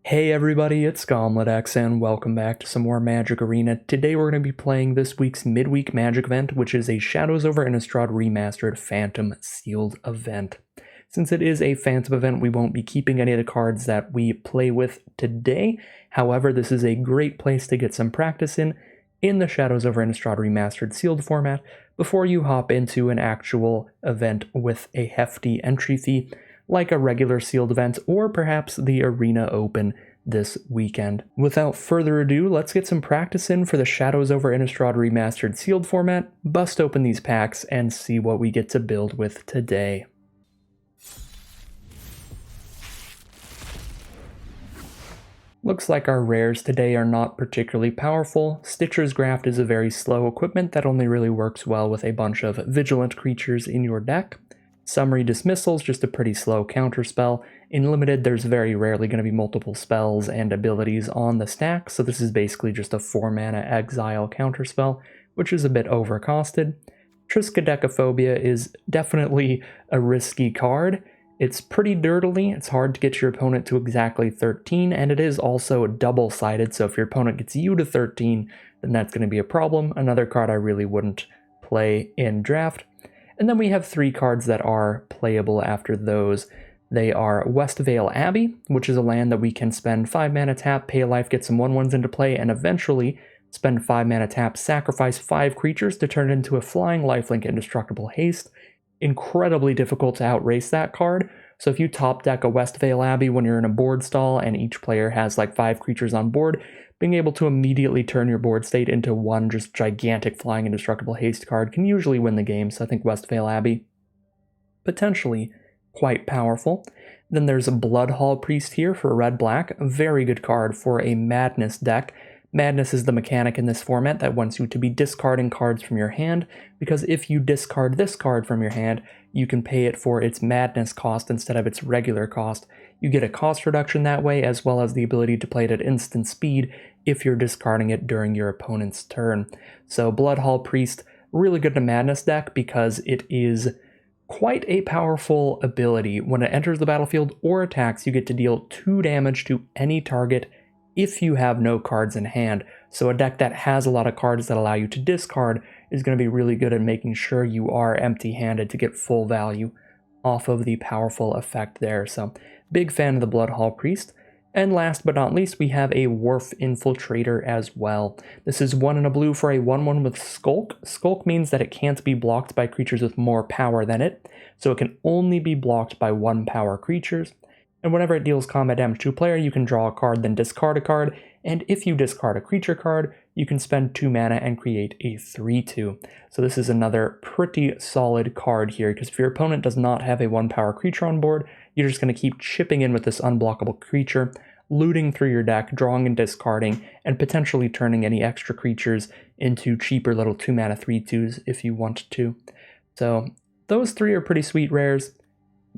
Hey everybody, it's GauntletX and welcome back to some more Magic Arena. Today we're going to be playing this week's Midweek Magic event, which is a Shadows Over Innistrad Remastered Phantom Sealed event. Since it is a Phantom event, we won't be keeping any of the cards that we play with today. However, this is a great place to get some practice in the Shadows Over Innistrad Remastered Sealed format before you hop into an actual event with a hefty entry fee, like a regular sealed event or perhaps the Arena Open this weekend. Without further ado, let's get some practice in for the Shadows Over Innistrad Remastered sealed format, bust open these packs, and see what we get to build with today. Looks like our rares today are not particularly powerful. Stitcher's Graft is a very slow equipment that only really works well with a bunch of vigilant creatures in your deck. Summary Dismissal is just a pretty slow counterspell. In Limited, there's very rarely going to be multiple spells and abilities on the stack, so this is basically just a 4-mana exile counterspell, which is a bit overcosted. Triskaidekaphobia is definitely a risky card. It's pretty dirtily, it's hard to get your opponent to exactly 13, and it is also double-sided, so if your opponent gets you to 13, then that's going to be a problem. Another card I really wouldn't play in draft. And then we have 3 cards that are playable after those. They are Westvale Abbey, which is a land that we can spend 5 mana tap, pay a life, get some 1/1s into play, and eventually spend 5 mana tap, sacrifice 5 creatures to turn it into a flying lifelink indestructible haste. Incredibly difficult to outrace that card. So if you top deck a Westvale Abbey when you're in a board stall and each player has like 5 creatures on board, being able to immediately turn your board state into one just gigantic flying indestructible haste card can usually win the game, so I think Westvale Abbey, potentially quite powerful. Then there's a Bloodhall Priest here for red-black, a very good card for a Madness deck. Madness is the mechanic in this format that wants you to be discarding cards from your hand, because if you discard this card from your hand, you can pay it for its Madness cost instead of its regular cost. You get a cost reduction that way, as well as the ability to play it at instant speed if you're discarding it during your opponent's turn. So Bloodhall Priest, really good in a Madness deck because it is quite a powerful ability. When it enters the battlefield or attacks, you get to deal 2 damage to any target if you have no cards in hand. So a deck that has a lot of cards that allow you to discard is going to be really good at making sure you are empty-handed to get full value off of the powerful effect there. So big fan of the Bloodhall Priest. And last but not least, we have a Wharf Infiltrator as well. This is 1 and a blue for a 1/1 with Skulk. Skulk means that it can't be blocked by creatures with more power than it, so it can only be blocked by 1 power creatures. And whenever it deals combat damage to a player, you can draw a card, then discard a card, and if you discard a creature card, you can spend 2 mana and create a 3/2. So this is another pretty solid card here, because if your opponent does not have a 1-power creature on board, you're just going to keep chipping in with this unblockable creature, looting through your deck, drawing and discarding, and potentially turning any extra creatures into cheaper little 2-mana 3/2s if you want to. So those 3 are pretty sweet rares.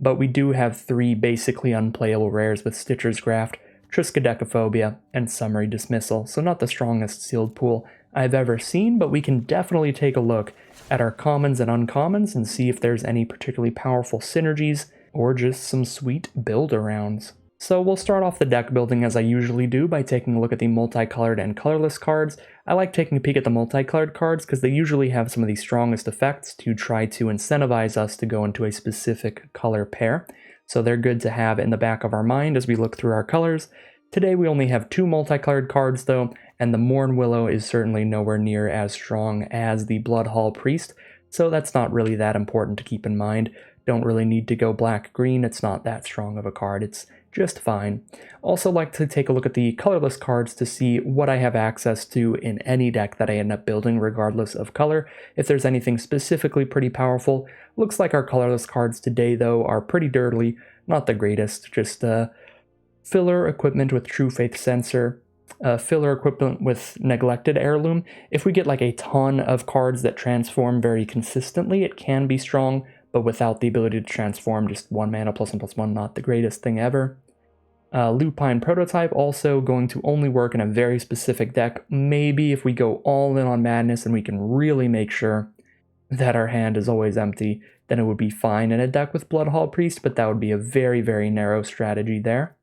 But we do have 3 basically unplayable rares with Stitcher's Graft, Triskaidekaphobia, and Summary Dismissal, so not the strongest sealed pool I've ever seen, but we can definitely take a look at our commons and uncommons and see if there's any particularly powerful synergies or just some sweet build-arounds. So we'll start off the deck building as I usually do by taking a look at the multicolored and colorless cards. I like taking a peek at the multicolored cards because they usually have some of the strongest effects to try to incentivize us to go into a specific color pair. So they're good to have in the back of our mind as we look through our colors. Today we only have 2 multicolored cards though, and the Morn Willow is certainly nowhere near as strong as the Bloodhall Priest, so that's not really that important to keep in mind. Don't really need to go black-green, it's not that strong of a card, it's just fine. Also like to take a look at the colorless cards to see what I have access to in any deck that I end up building regardless of color. If there's anything specifically pretty powerful. Looks like our colorless cards today though are pretty dirty, not the greatest, just filler equipment with True Faith Sensor, filler equipment with Neglected Heirloom. If we get like a ton of cards that transform very consistently, it can be strong, but without the ability to transform, just 1 mana +1/+1, not the greatest thing ever. Lupine Prototype also going to only work in a very specific deck. Maybe if we go all in on Madness and we can really make sure that our hand is always empty, then it would be fine in a deck with Bloodhall Priest, but that would be a very, very narrow strategy there.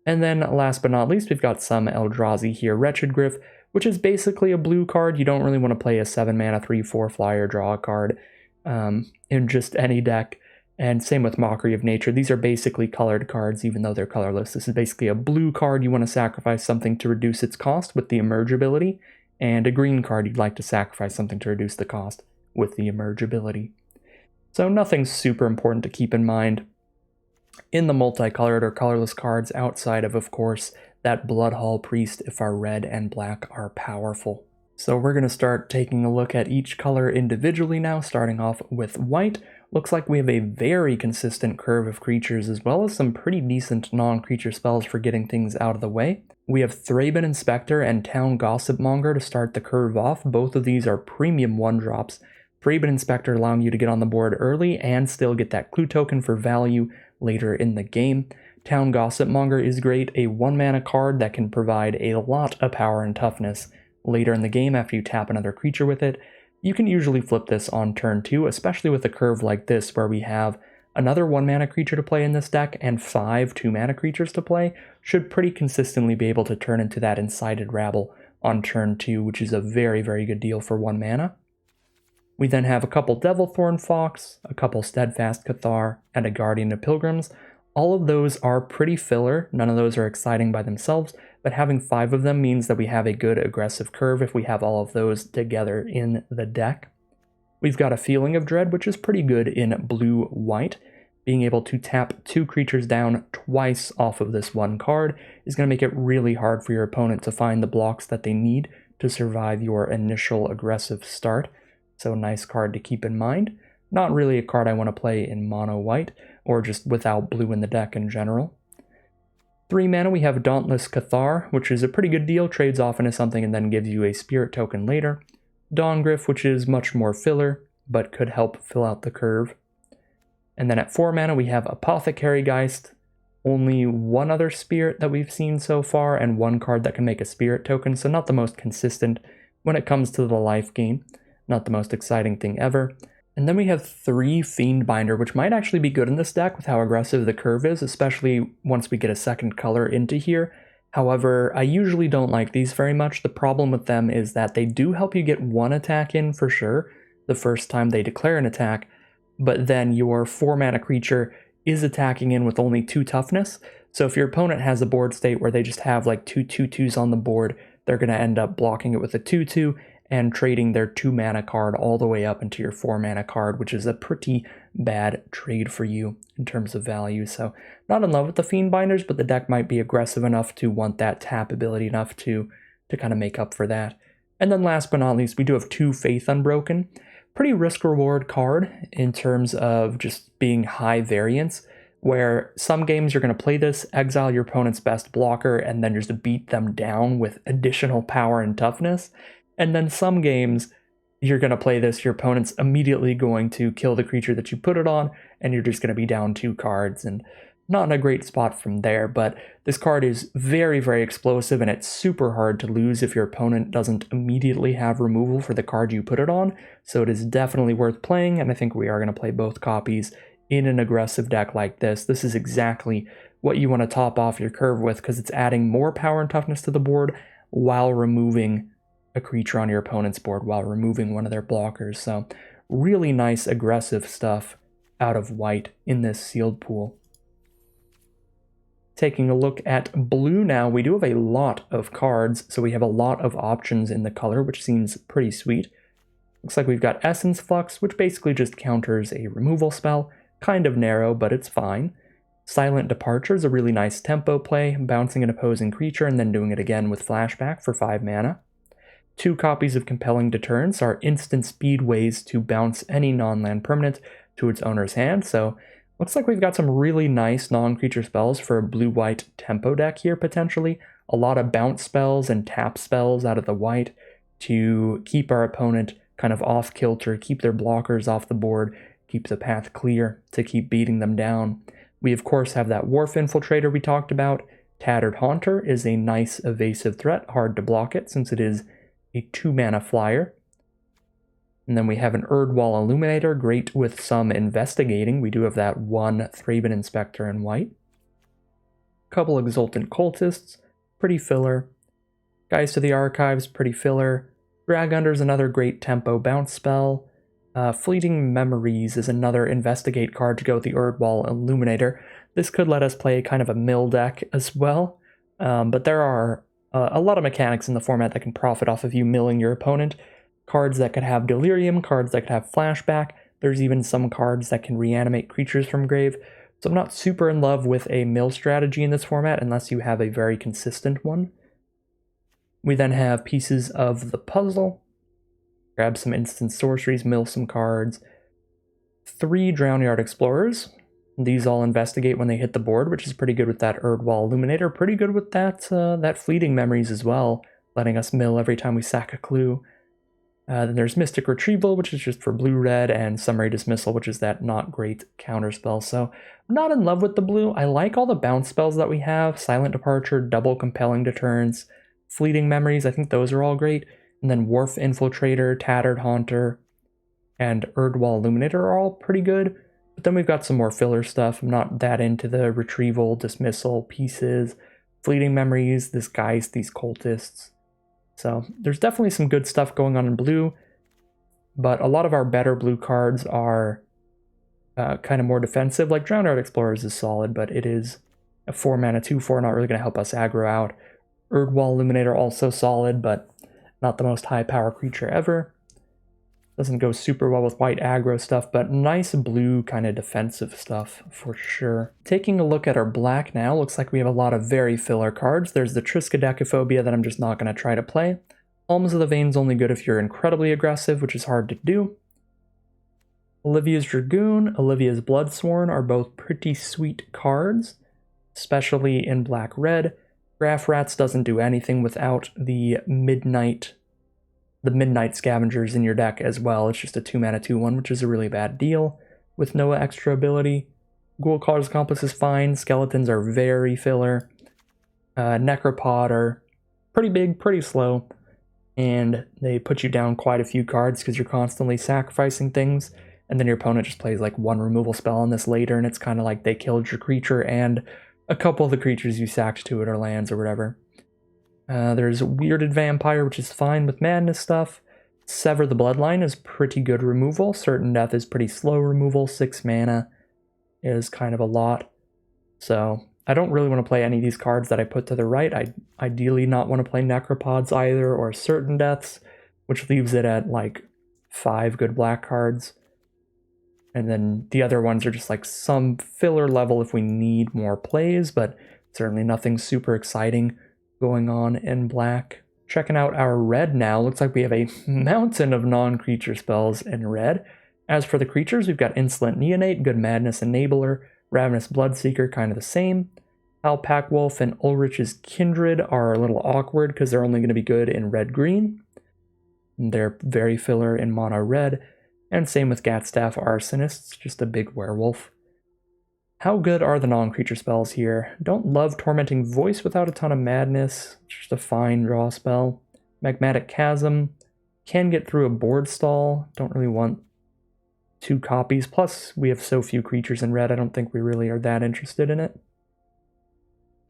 And then last but not least, we've got some Eldrazi here, Wretched Griff, which is basically a blue card. You don't really want to play a 7 mana 3/4 flyer draw a card in just any deck. And same with Mockery of Nature. These are basically colored cards, even though they're colorless. This is basically a blue card. You want to sacrifice something to reduce its cost with the Emerge ability, and a green card you'd like to sacrifice something to reduce the cost with the Emerge ability. So nothing super important to keep in mind in the multicolored or colorless cards outside of course, that Bloodhall Priest if our red and black are powerful. So we're going to start taking a look at each color individually now, starting off with white. Looks like we have a very consistent curve of creatures, as well as some pretty decent non-creature spells for getting things out of the way. We have Thraben Inspector and Town Gossipmonger to start the curve off. Both of these are premium 1-drops. Thraben Inspector allowing you to get on the board early and still get that clue token for value later in the game. Town Gossipmonger is great, a 1-mana card that can provide a lot of power and toughness later in the game after you tap another creature with it. You can usually flip this on turn 2, especially with a curve like this where we have another 1-mana creature to play in this deck and 5 2-mana creatures to play. Should pretty consistently be able to turn into that Incited Rabble on turn 2, which is a very, very good deal for 1 mana. We then have a couple Devilthorn Fox, a couple Steadfast Cathar, and a Guardian of Pilgrims. All of those are pretty filler, none of those are exciting by themselves, but having 5 of them means that we have a good aggressive curve if we have all of those together in the deck. We've got a Feeling of Dread, which is pretty good in blue-white. Being able to tap 2 creatures down twice off of this one card is going to make it really hard for your opponent to find the blocks that they need to survive your initial aggressive start. So nice card to keep in mind. Not really a card I want to play in mono-white, or just without blue in the deck in general. 3 mana, we have Dauntless Cathar, which is a pretty good deal, trades off into something and then gives you a spirit token later. Dawngryff, which is much more filler, but could help fill out the curve. And then at 4 mana, we have Apothecary Geist, only one other spirit that we've seen so far, and 1 card that can make a spirit token, so not the most consistent when it comes to the life gain. Not the most exciting thing ever. And then we have 3 Fiendbinder, which might actually be good in this deck with how aggressive the curve is, especially once we get a second color into here. However, I usually don't like these very much. The problem with them is that they do help you get 1 attack in for sure, the first time they declare an attack, but then your 4-mana creature is attacking in with only 2 toughness. So if your opponent has a board state where they just have like 2 2/2s on the board, they're going to end up blocking it with a 2/2, and trading their 2-mana card all the way up into your 4-mana card, which is a pretty bad trade for you in terms of value. So not in love with the Fiendbinders, but the deck might be aggressive enough to want that tap ability enough to kind of make up for that. And then last but not least, we do have 2 Faith Unbroken. Pretty risk-reward card in terms of just being high variance, where some games you're going to play this, exile your opponent's best blocker, and then just beat them down with additional power and toughness. And then some games, you're going to play this, your opponent's immediately going to kill the creature that you put it on, and you're just going to be down 2 cards, and not in a great spot from there. But this card is very, very explosive, and it's super hard to lose if your opponent doesn't immediately have removal for the card you put it on, so it is definitely worth playing, and I think we are going to play both copies in an aggressive deck like this. This is exactly what you want to top off your curve with, because it's adding more power and toughness to the board while removing a creature on your opponent's board, while removing one of their blockers. So really nice aggressive stuff out of white in this sealed pool. Taking a look at blue now, we do have a lot of cards, so we have a lot of options in the color, which seems pretty sweet. Looks like we've got Essence Flux, which basically just counters a removal spell. Kind of narrow, but it's fine. Silent Departure is a really nice tempo play, bouncing an opposing creature and then doing it again with flashback for 5 mana. 2 copies of Compelling Deterrence are instant speed ways to bounce any non-land permanent to its owner's hand, so looks like we've got some really nice non-creature spells for a blue-white tempo deck here, potentially. A lot of bounce spells and tap spells out of the white to keep our opponent kind of off-kilter, keep their blockers off the board, keep the path clear to keep beating them down. We, of course, have that Wharf Infiltrator we talked about. Tattered Haunter is a nice evasive threat, hard to block it since it is a 2-mana flyer. And then we have an Erdwall Illuminator, great with some investigating. We do have that 1 Thraben Inspector in white. Couple Exultant Cultists, pretty filler. Guys to the Archives, pretty filler. Drag Under's another great tempo bounce spell. Fleeting Memories is another investigate card to go with the Erdwall Illuminator. This could let us play kind of a mill deck as well, but there are a lot of mechanics in the format that can profit off of you milling your opponent. Cards that could have Delirium, cards that could have Flashback. There's even some cards that can reanimate creatures from grave. So I'm not super in love with a mill strategy in this format unless you have a very consistent one. We then have pieces of the puzzle. Grab some instant sorceries, mill some cards. 3 Drownyard Explorers. These all investigate when they hit the board, which is pretty good with that Erdwall Illuminator. Pretty good with that Fleeting Memories as well, letting us mill every time we sack a clue. Then there's Mystic Retrieval, which is just for blue-red, and Summary Dismissal, which is that not great counterspell. So I'm not in love with the blue. I like all the bounce spells that we have. Silent Departure, Double Compelling Deterrence, Fleeting Memories, I think those are all great. And then Wharf Infiltrator, Tattered Haunter, and Erdwall Illuminator are all pretty good. But then we've got some more filler stuff. I'm not that into the Retrieval, Dismissal, Pieces, Fleeting Memories, this Geist, these Cultists. So there's definitely some good stuff going on in blue, but a lot of our better blue cards are kind of more defensive. Like Drownyard Explorers is solid, but it is a 4 mana 2/4, not really going to help us aggro out. Erdwall Illuminator also solid, but not the most high power creature ever. Doesn't go super well with white aggro stuff, but nice blue kind of defensive stuff for sure. Taking a look at our black now, looks like we have a lot of very filler cards. There's the Triskaidekaphobia that I'm just not going to try to play. Alms of the Vein's only good if you're incredibly aggressive, which is hard to do. Olivia's Dragoon, Olivia's Bloodsworn are both pretty sweet cards, especially in black-red. Graph Rats doesn't do anything without the Midnight Scavengers in your deck as well. It's just a 2 mana 2/1, which is a really bad deal with no extra ability. Ghoul-Caused Accomplice is fine. Skeletons are very filler. Necropod are pretty big, pretty slow, and they put you down quite a few cards because you're constantly sacrificing things, and then your opponent just plays like 1 removal spell on this later, and it's kind of like they killed your creature and a couple of the creatures you sacked to it or lands or whatever. There's Weirded Vampire, which is fine with madness stuff. Sever the Bloodline is pretty good removal. Certain Death is pretty slow removal. 6 mana is kind of a lot. So I don't really want to play any of these cards that I put to the right. I ideally not want to play Necropods either, or Certain Deaths, which leaves it at like 5 good black cards. And then the other ones are just like some filler level if we need more plays, but certainly nothing super exciting going on in black. Checking out our red now, looks like we have a mountain of non-creature spells in red. As for the creatures, we've got Insolent Neonate, Good Madness Enabler, Ravenous Bloodseeker, kind of the same. Alpac Wolf and Ulrich's Kindred are a little awkward because they're only going to be good in red-green. They're very filler in mono red. And same with Gatstaff Arsonists, just a big werewolf. How good are the non-creature spells here? Don't love Tormenting Voice without a ton of madness. Just a fine draw spell. Magmatic Chasm. Can get through a board stall. Don't really want 2 copies. Plus, we have so few creatures in red, I don't think we really are that interested in it.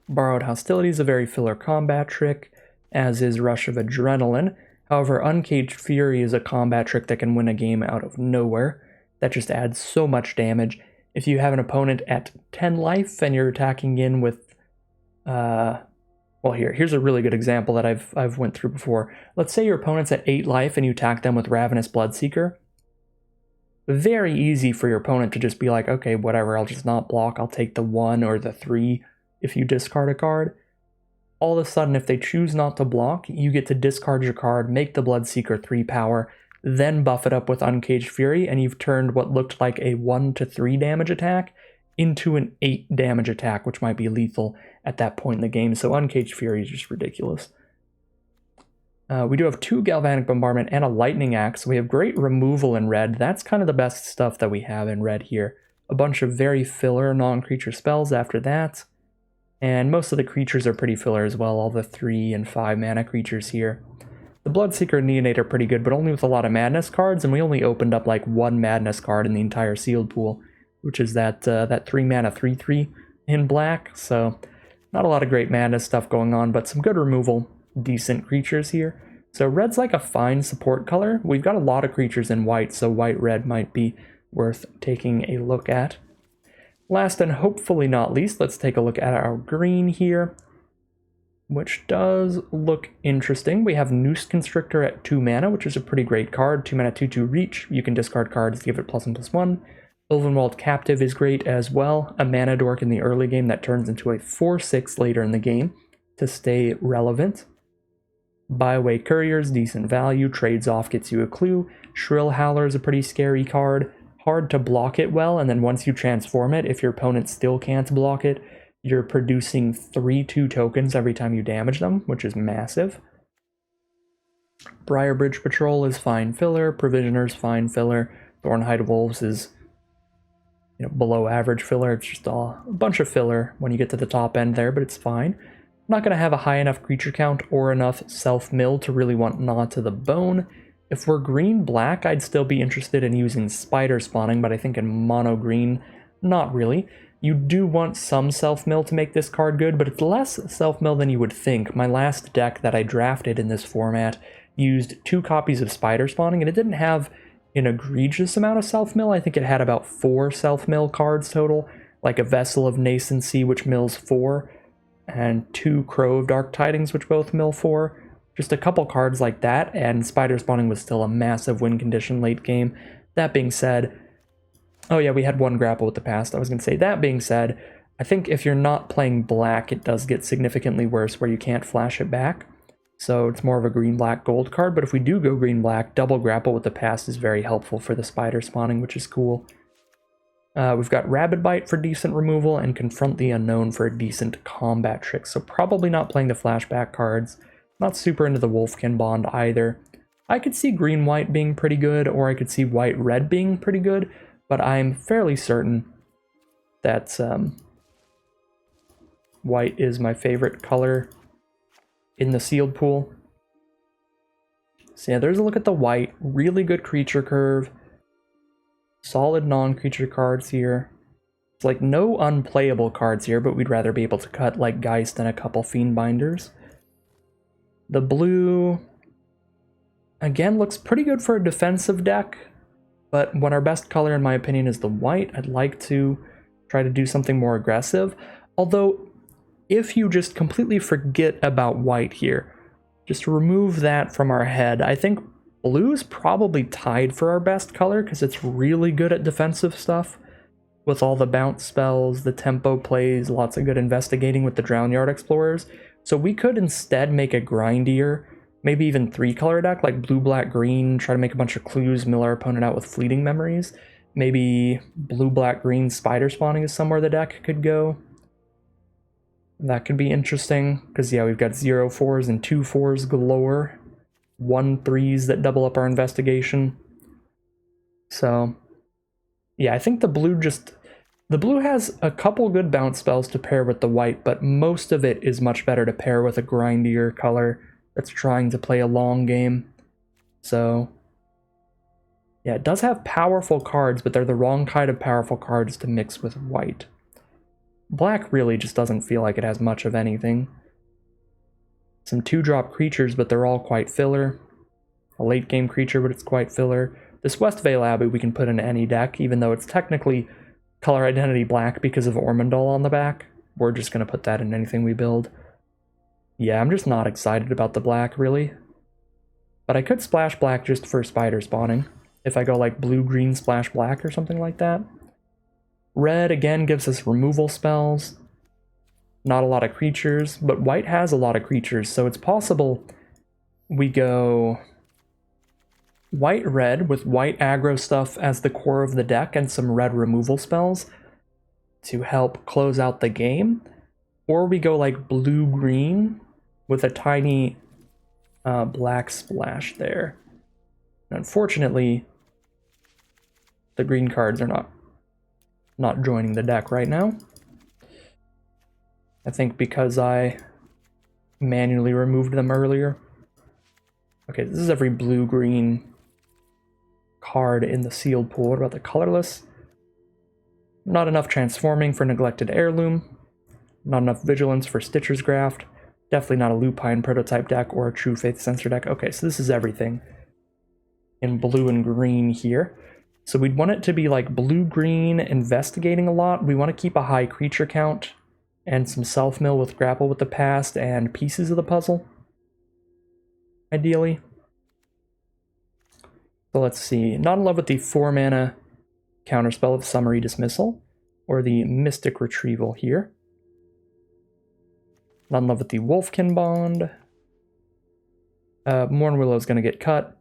Borrowed Hostility is a very filler combat trick, as is Rush of Adrenaline. However, Uncaged Fury is a combat trick that can win a game out of nowhere. That just adds so much damage. If you have an opponent at 10 life and you're attacking in with, well, here's a really good example that I've went through before. Let's say your opponent's at 8 life and you attack them with Ravenous Bloodseeker. Very easy for your opponent to just be like, okay, whatever, I'll just not block. I'll take the 1 or the 3 if you discard a card. All of a sudden, if they choose not to block, you get to discard your card, make the Bloodseeker 3 power, then buff it up with Uncaged Fury, and you've turned what looked like a 1 to 3 damage attack into an 8 damage attack, which might be lethal at that point in the game. So Uncaged Fury is just ridiculous. We do have 2 Galvanic Bombardment and a Lightning Axe. We have great removal in red. That's kind of the best stuff that we have in red here. A bunch of very filler non-creature spells after that. And most of the creatures are pretty filler as well, all the 3 and 5 mana creatures here. The Bloodseeker and Neonate are pretty good, but only with a lot of Madness cards, and we only opened up like 1 Madness card in the entire sealed pool, which is that 3 mana 3/3 in black, so Not a lot of great mana stuff going on, but some good removal, decent creatures here. So red's like a fine support color. We've got a lot of creatures in white, so white-red might be worth taking a look at. Last and hopefully not least, let's take a look at our green here, which does look interesting. We have Noose Constrictor at 2 mana, which is a pretty great card. 2 mana, 2/2 reach. You can discard cards to give it +1/+1. Ulvenwald Captive is great as well. A mana dork in the early game that turns into a 4/6 later in the game to stay relevant. Byway Courier's decent value. Trades off, gets you a clue. Shrill Howler is a pretty scary card. Hard to block it well, and then once you transform it, if your opponent still can't block it, you're producing 3/2 tokens every time you damage them, which is massive. Briarbridge Patrol is fine filler. Provisioner's fine filler. Thornhide Wolves is below average filler. It's just a bunch of filler when you get to the top end there, but it's fine. I'm not going to have a high enough creature count or enough self-mill to really want Gnaw to the Bone. If we're green-black, I'd still be interested in using Spider Spawning, but I think in mono-green, not really. You do want some self-mill to make this card good, but it's less self-mill than you would think. My last deck that I drafted in this format used 2 copies of Spider Spawning, and it didn't have an egregious amount of self-mill. I think it had about 4 self-mill cards total, like a Vessel of Nascency, which mills 4, and 2 Crow of Dark Tidings, which both mill 4. Just a couple cards like that, and Spider Spawning was still a massive win condition late game. That being said, oh yeah, we had 1 grapple with the past. I was going to say, that being said, I think if you're not playing black, it does get significantly worse where you can't flash it back. So it's more of a green-black-gold card, but if we do go green-black, double grapple with the past is very helpful for the Spider Spawning, which is cool. We've got Rabid Bite for decent removal and Confront the Unknown for a decent combat trick, so probably not playing the flashback cards. Not super into the Wolfkin Bond either. I could see green-white being pretty good, or I could see white-red being pretty good, but I'm fairly certain that white is my favorite color in the sealed pool. So yeah, there's a look at the white. Really good creature curve. Solid non-creature cards here. It's like no unplayable cards here, but we'd rather be able to cut like Geist and a couple Fiendbinders. The blue, again, looks pretty good for a defensive deck, but when our best color, in my opinion, is the white, I'd like to try to do something more aggressive. Although, if you just completely forget about white here, just remove that from our head, I think blue's probably tied for our best color because it's really good at defensive stuff with all the bounce spells, the tempo plays, lots of good investigating with the Drownyard Explorers. So we could instead make a grindier, maybe even 3-color deck, like blue, black, green, try to make a bunch of clues, mill our opponent out with fleeting memories. Maybe blue, black, green, Spider Spawning is somewhere the deck could go. That could be interesting, because yeah, we've got 0/4s and 2/4s galore. 1/3s that double up our investigation. So yeah, I think the blue has a couple good bounce spells to pair with the white, but most of it is much better to pair with a grindier color that's trying to play a long game. So yeah, it does have powerful cards, but they're the wrong kind of powerful cards to mix with white. Black really just doesn't feel like it has much of anything. Some 2-drop creatures, but they're all quite filler. A late game creature, but it's quite filler. This Westvale Abbey we can put in any deck, even though it's technically color identity black because of Ormondal on the back. We're just going to put that in anything we build. Yeah, I'm just not excited about the black, really. But I could splash black just for Spider Spawning, if I go like blue-green splash black or something like that. Red, again, gives us removal spells. Not a lot of creatures, but white has a lot of creatures, so it's possible we go white-red with white aggro stuff as the core of the deck and some red removal spells to help close out the game. Or we go like blue-green with a tiny black splash there. Unfortunately, the green cards are not joining the deck right now. I think because I manually removed them earlier. Okay, this is every blue-green card in the sealed pool. What about the colorless? Not enough transforming for Neglected Heirloom. Not enough vigilance for Stitcher's Graft. Definitely not a Lupine prototype deck or a True Faith Sensor deck. Okay, so this is everything in blue and green here. So we'd want it to be like blue-green, investigating a lot. We want to keep a high creature count and some self-mill with Grapple with the Past and pieces of the puzzle, ideally. So let's see. Not in love with the 4-mana counterspell of Summary Dismissal or the Mystic Retrieval here. Not in love with the Wolfkin Bond. Mournwillow is going to get cut.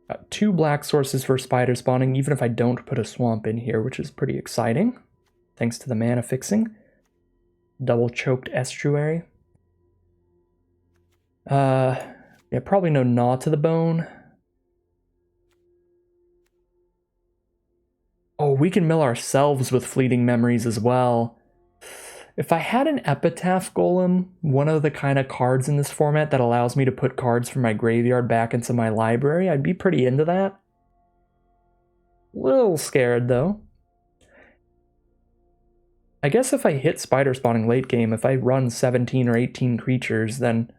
Got 2 black sources for spider spawning, even if I don't put a swamp in here, which is pretty exciting, thanks to the mana fixing. Double choked estuary. Yeah, probably no Gnaw to the Bone. Oh, we can mill ourselves with Fleeting Memories as well. If I had an Epitaph Golem, one of the kind of cards in this format that allows me to put cards from my graveyard back into my library, I'd be pretty into that. Little scared, though. I guess if I hit spider spawning late game, if I run 17 or 18 creatures, then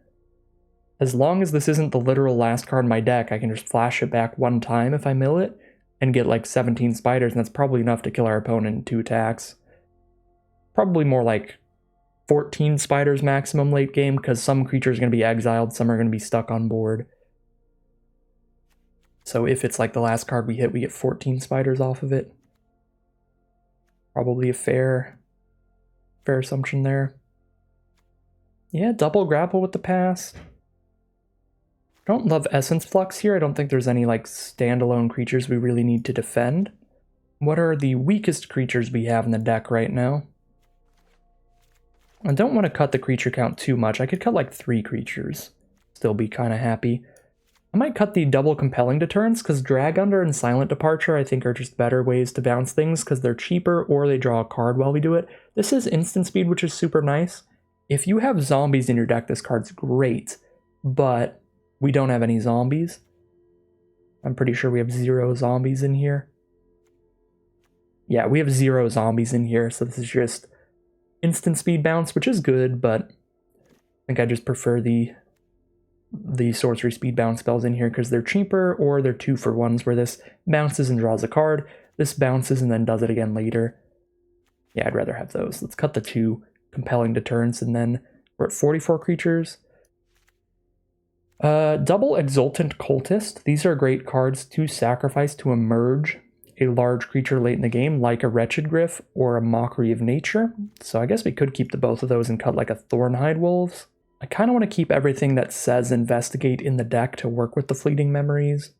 as long as this isn't the literal last card in my deck, I can just flash it back one time if I mill it and get like 17 spiders, and that's probably enough to kill our opponent in 2 attacks. Probably more like 14 spiders maximum late game, because some creatures are going to be exiled, some are going to be stuck on board. So if it's like the last card we hit, we get 14 spiders off of it. Probably a fair assumption there. Yeah, double grapple with the pass. Don't love Essence Flux here. I don't think there's any like standalone creatures we really need to defend. What are the weakest creatures we have in the deck right now? I don't want to cut the creature count too much. I could cut like 3 creatures. Still be kind of happy. I might cut the double compelling deterrence, because Drag Under and Silent Departure I think are just better ways to bounce things, because they're cheaper or they draw a card while we do it. This is instant speed, which is super nice. If you have zombies in your deck, this card's great, but we don't have any zombies. I'm pretty sure we have 0 zombies in here. Yeah, we have 0 zombies in here, so this is just instant speed bounce, which is good, but I think I just prefer the sorcery speed bounce spells in here because they're cheaper, or they're 2-for-1s where this bounces and draws a card, this bounces and then does it again later. Yeah, I'd rather have those. Let's cut the 2 compelling deterrence, and then we're at 44 creatures. Double Exultant Cultist. These are great cards to sacrifice to emerge a large creature late in the game, like a Wretched Gryph or a Mockery of Nature. So I guess we could keep the both of those and cut like a Thornhide Wolves. I kind of want to keep everything that says Investigate in the deck to work with the Fleeting Memories.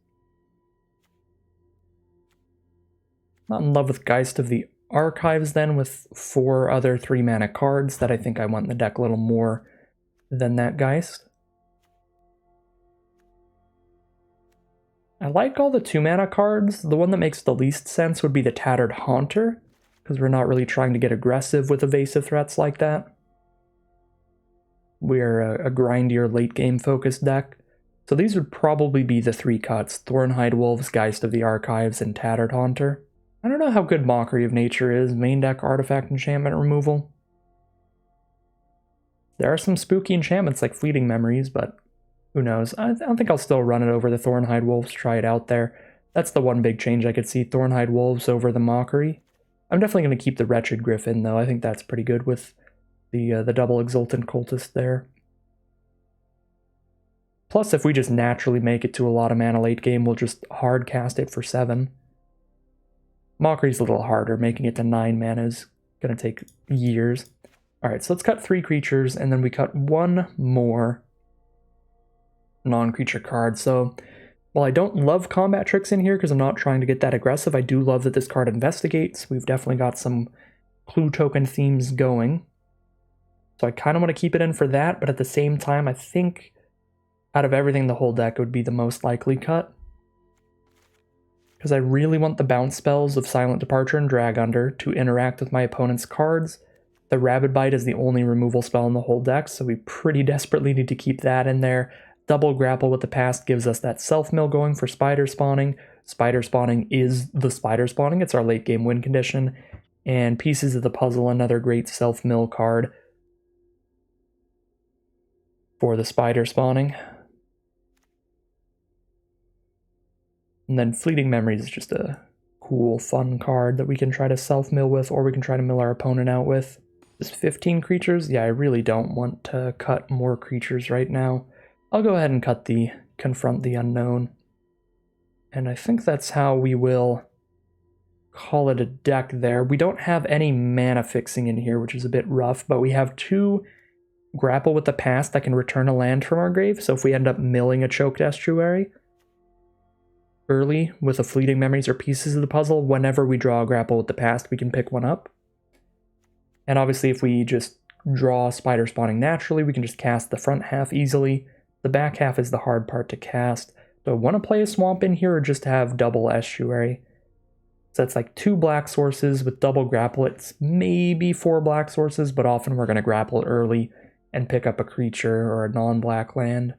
Not in love with Geist of the Archives then, with 4 other 3-mana cards that I think I want in the deck a little more than that Geist. I like all the 2-mana cards. The one that makes the least sense would be the Tattered Haunter, because we're not really trying to get aggressive with evasive threats like that. We're a grindier late-game focused deck. So these would probably be the 3 cuts: Thornhide Wolves, Geist of the Archives, and Tattered Haunter. I don't know how good Mockery of Nature is. Main deck artifact enchantment removal. There are some spooky enchantments like Fleeting Memories, but who knows? I think I'll still run it over the Thornhide Wolves, try it out there. That's the one big change I could see, Thornhide Wolves over the Mockery. I'm definitely going to keep the Wretched Gryph in, though. I think that's pretty good with the double Exultant Cultist there. Plus, if we just naturally make it to a lot of mana late game, we'll just hard cast it for 7. Mockery's a little harder. Making it to 9 mana is going to take years. Alright, so let's cut 3 creatures, and then we cut 1 more non-creature card. So while I don't love combat tricks in here because I'm not trying to get that aggressive, I do love that this card investigates. We've definitely got some clue token themes going. So I kind of want to keep it in for that, but at the same time, I think out of everything in the whole deck, it would be the most likely cut. Because I really want the bounce spells of Silent Departure and Drag Under to interact with my opponent's cards. The Rabid Bite is the only removal spell in the whole deck, so we pretty desperately need to keep that in there. Double Grapple with the Past gives us that self-mill going for spider spawning. Spider spawning is the spider spawning. It's our late game win condition. And Pieces of the Puzzle, another great self-mill card for the spider spawning. And then Fleeting Memories is just a cool, fun card that we can try to self-mill with, or we can try to mill our opponent out with. This 15 creatures? Yeah, I really don't want to cut more creatures right now. I'll go ahead and cut the Confront the Unknown. And I think that's how we will call it a deck there. We don't have any mana fixing in here, which is a bit rough, but we have 2 Grapple with the Past that can return a land from our grave, so if we end up milling a Choked Estuary early with a Fleeting Memories or Pieces of the Puzzle, whenever we draw a Grapple with the Past, we can pick one up. And obviously if we just draw Spider Spawning naturally, we can just cast the front half easily. The back half is the hard part to cast. Do I want to play a Swamp in here or just have double Estuary? So that's like 2 black sources with double grapple. It's maybe 4 black sources, but often we're going to grapple early and pick up a creature or a non-black land.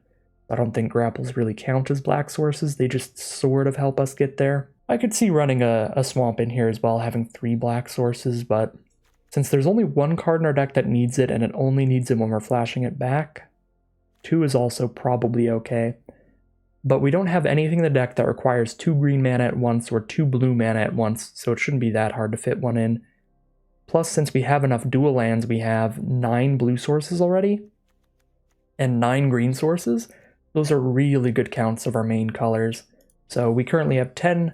I don't think grapples really count as black sources. They just sort of help us get there. I could see running a Swamp in here as well, having 3 black sources, but since there's only 1 card in our deck that needs it, and it only needs it when we're flashing it back, 2 is also probably okay. But we don't have anything in the deck that requires 2 green mana at once or 2 blue mana at once, so it shouldn't be that hard to fit one in. Plus, since we have enough dual lands, we have 9 blue sources already, and 9 green sources. Those are really good counts of our main colors. So we currently have 10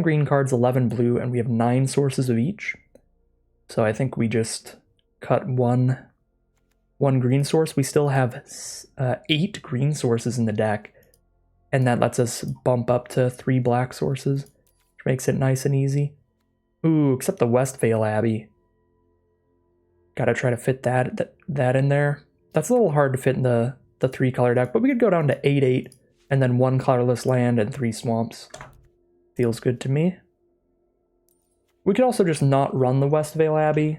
green cards, 11 blue, and we have 9 sources of each. So I think we just cut one green source. We still have 8 green sources in the deck, and that lets us bump up to 3 black sources, which makes it nice and easy. Ooh, except the Westvale Abbey. Gotta try to fit that in there. That's a little hard to fit in the 3-color deck, but we could go down to 8/8, and then 1 colorless land and 3 swamps. Feels good to me. We could also just not run the Westvale Abbey,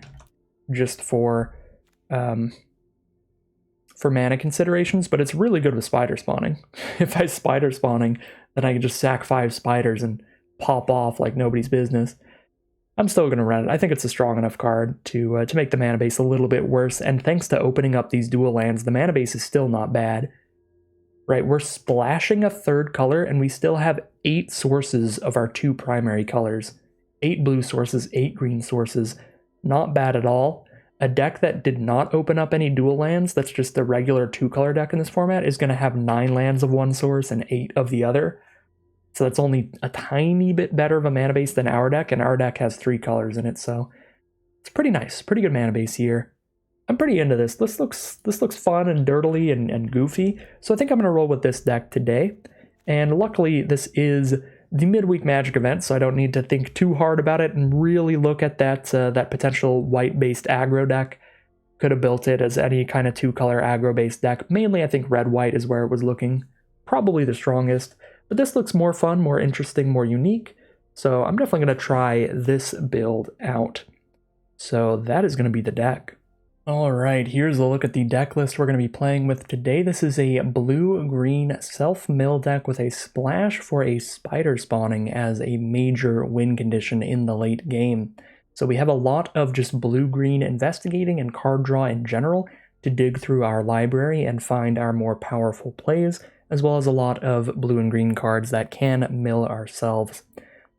just for mana considerations, but it's really good with spider spawning. If I spider spawning, then I can just sack 5 spiders and pop off like nobody's business. I'm still going to run it. I think it's a strong enough card to make the mana base a little bit worse, and thanks to opening up these dual lands, the mana base is still not bad. Right, we're splashing a 3rd color, and we still have 8 sources of our 2 primary colors. 8 blue sources, 8 green sources. Not bad at all. A deck that did not open up any dual lands, that's just a regular 2-color deck in this format, is going to have 9 lands of one source and 8 of the other. So that's only a tiny bit better of a mana base than our deck, and our deck has 3 colors in it, so it's pretty nice. Pretty good mana base here. I'm pretty into this. This looks fun and dirtily and goofy, so I think I'm going to roll with this deck today. And luckily, this is the Midweek Magic event, so I don't need to think too hard about it and really look at that potential white-based aggro deck. Could have built it as any kind of 2-color aggro-based deck. Mainly, I think red-white is where it was looking probably the strongest. But this looks more fun, more interesting, more unique. So I'm definitely going to try this build out. So that is going to be the deck. Alright, here's a look at the deck list we're going to be playing with today. This is a blue-green self-mill deck with a splash for a spider spawning as a major win condition in the late game. So we have a lot of just blue-green investigating and card draw in general to dig through our library and find our more powerful plays, as well as a lot of blue and green cards that can mill ourselves.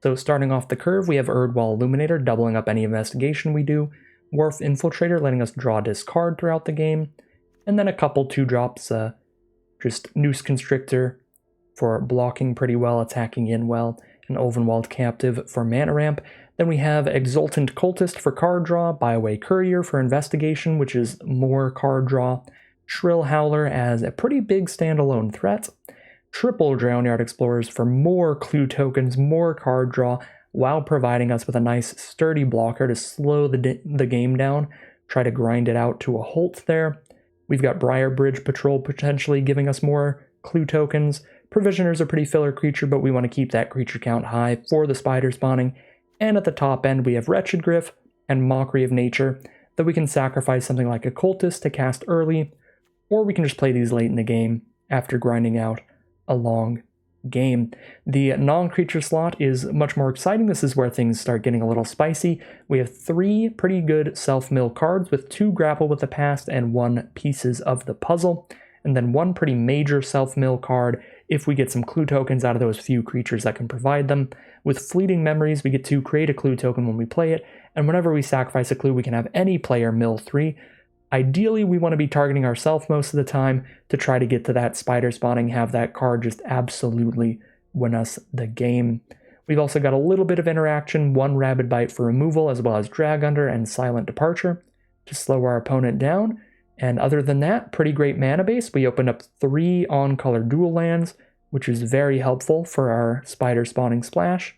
So starting off the curve, we have Erdwall Illuminator doubling up any investigation we do, Wharf Infiltrator letting us draw discard throughout the game, and then a couple 2-drops, just Noose Constrictor for blocking pretty well, attacking in well, and Ulvenwald Captive for mana ramp. Then we have Exultant Cultist for card draw, Byway Courier for investigation, which is more card draw, Shrill Howler as a pretty big standalone threat, triple Drownyard Explorers for more clue tokens, more card draw, while providing us with a nice sturdy blocker to slow the game down, try to grind it out to a halt there. We've got Briar Bridge Patrol potentially giving us more clue tokens. Provisioner's a pretty filler creature, but we want to keep that creature count high for the spider spawning. And at the top end, we have Wretched Griff and Mockery of Nature, that we can sacrifice something like a Cultist to cast early, or we can just play these late in the game after grinding out a long game. The non-creature slot is much more exciting. This is where things start getting a little spicy. We have 3 pretty good self-mill cards with 2 Grapple with the Past and 1 Pieces of the Puzzle, and then 1 pretty major self-mill card if we get some clue tokens out of those few creatures that can provide them. With Fleeting Memories, we get to create a clue token when we play it, and whenever we sacrifice a clue, we can have any player mill 3. Ideally, we want to be targeting ourselves most of the time to try to get to that spider spawning, have that card just absolutely win us the game. We've also got a little bit of interaction, 1 Rabid Bite for removal, as well as Drag Under and Silent Departure to slow our opponent down. And other than that, pretty great mana base. We opened up 3 on-color dual lands, which is very helpful for our spider spawning splash.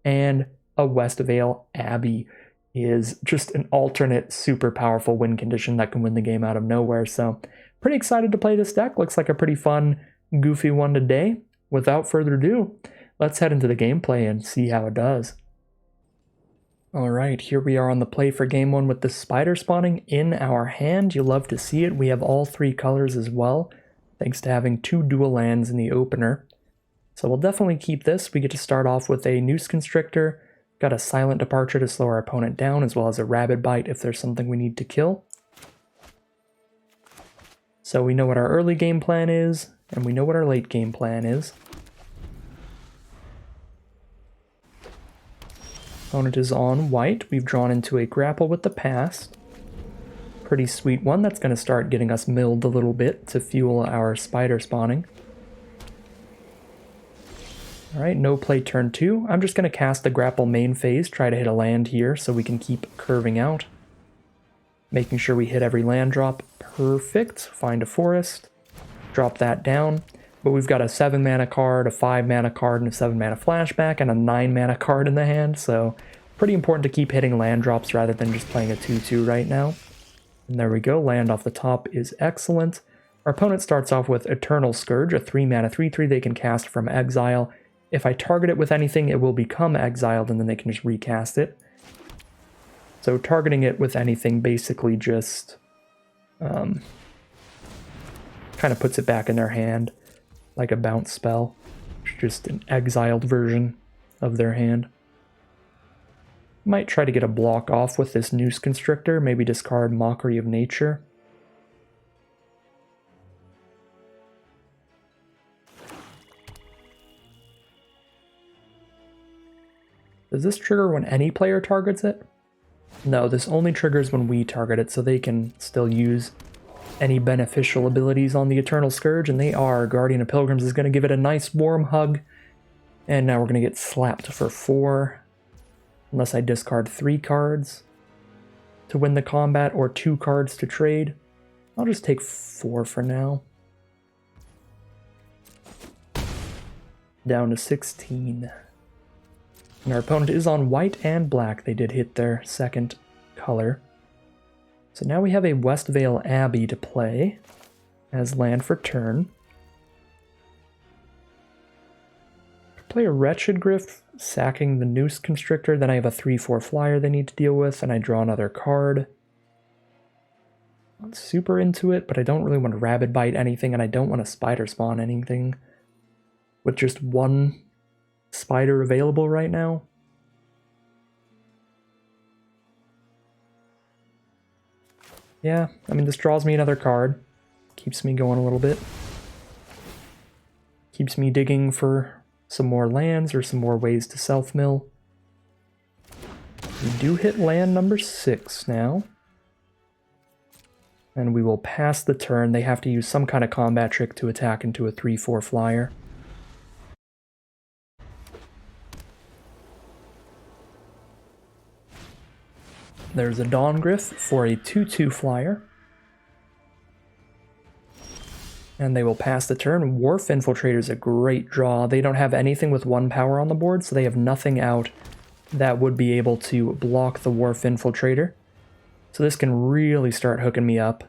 And a Westvale Abbey is just an alternate super powerful win condition that can win the game out of nowhere. So pretty excited to play this deck. Looks like a pretty fun, goofy one today. Without further ado, let's head into the gameplay and see how it does. Alright, here we are on the play for game 1 with the spider spawning in our hand. You love to see it. We have all 3 colors as well, thanks to having 2 dual lands in the opener. So we'll definitely keep this. We get to start off with a Noose Constrictor, got a Silent Departure to slow our opponent down, as well as a Rabid Bite if there's something we need to kill. So we know what our early game plan is, and we know what our late game plan is. Opponent is on white. We've drawn into a Grapple with the Past. Pretty sweet one. That's going to start getting us milled a little bit to fuel our spider spawning. Alright, no play turn 2. I'm just going to cast the Grapple main phase, try to hit a land here so we can keep curving out. Making sure we hit every land drop. Perfect. Find a forest. Drop that down. But we've got a 7 mana card, a 5 mana card, and a 7 mana flashback, and a 9 mana card in the hand, so pretty important to keep hitting land drops rather than just playing a 2-2 right now. And there we go, land off the top is excellent. Our opponent starts off with Eternal Scourge, a 3 mana 3-3 they can cast from exile. If I target it with anything, it will become exiled, and then they can just recast it. So targeting it with anything basically just kind of puts it back in their hand. Like a bounce spell. It's just an exiled version of their hand. Might try to get a block off with this Noose Constrictor, maybe discard Mockery of Nature. Does this trigger when any player targets it? No, this only triggers when we target it, so they can still use any beneficial abilities on the Eternal Scourge, and they are. Guardian of Pilgrims is going to give it a nice warm hug, and now we're going to get slapped for 4, unless I discard 3 cards to win the combat, or 2 cards to trade. I'll just take 4 for now. Down to 16. And our opponent is on white and black. They did hit their second color. So now we have a Westvale Abbey to play as land for turn. Play a Wretched Grift, sacking the Noose Constrictor, then I have a 3-4 flyer they need to deal with, and I draw another card. Not super into it, but I don't really want to Rabid Bite anything, and I don't want to Spider Spawn anything. With just 1 spider available right now. Yeah, I mean, this draws me another card. Keeps me going a little bit. Keeps me digging for some more lands or some more ways to self-mill. We do hit land number 6 now. And we will pass the turn. They have to use some kind of combat trick to attack into a 3-4 flyer. There's a Dawngryff for a 2-2 flyer. And they will pass the turn. Wharf Infiltrator is a great draw. They don't have anything with 1 power on the board, so they have nothing out that would be able to block the Wharf Infiltrator. So this can really start hooking me up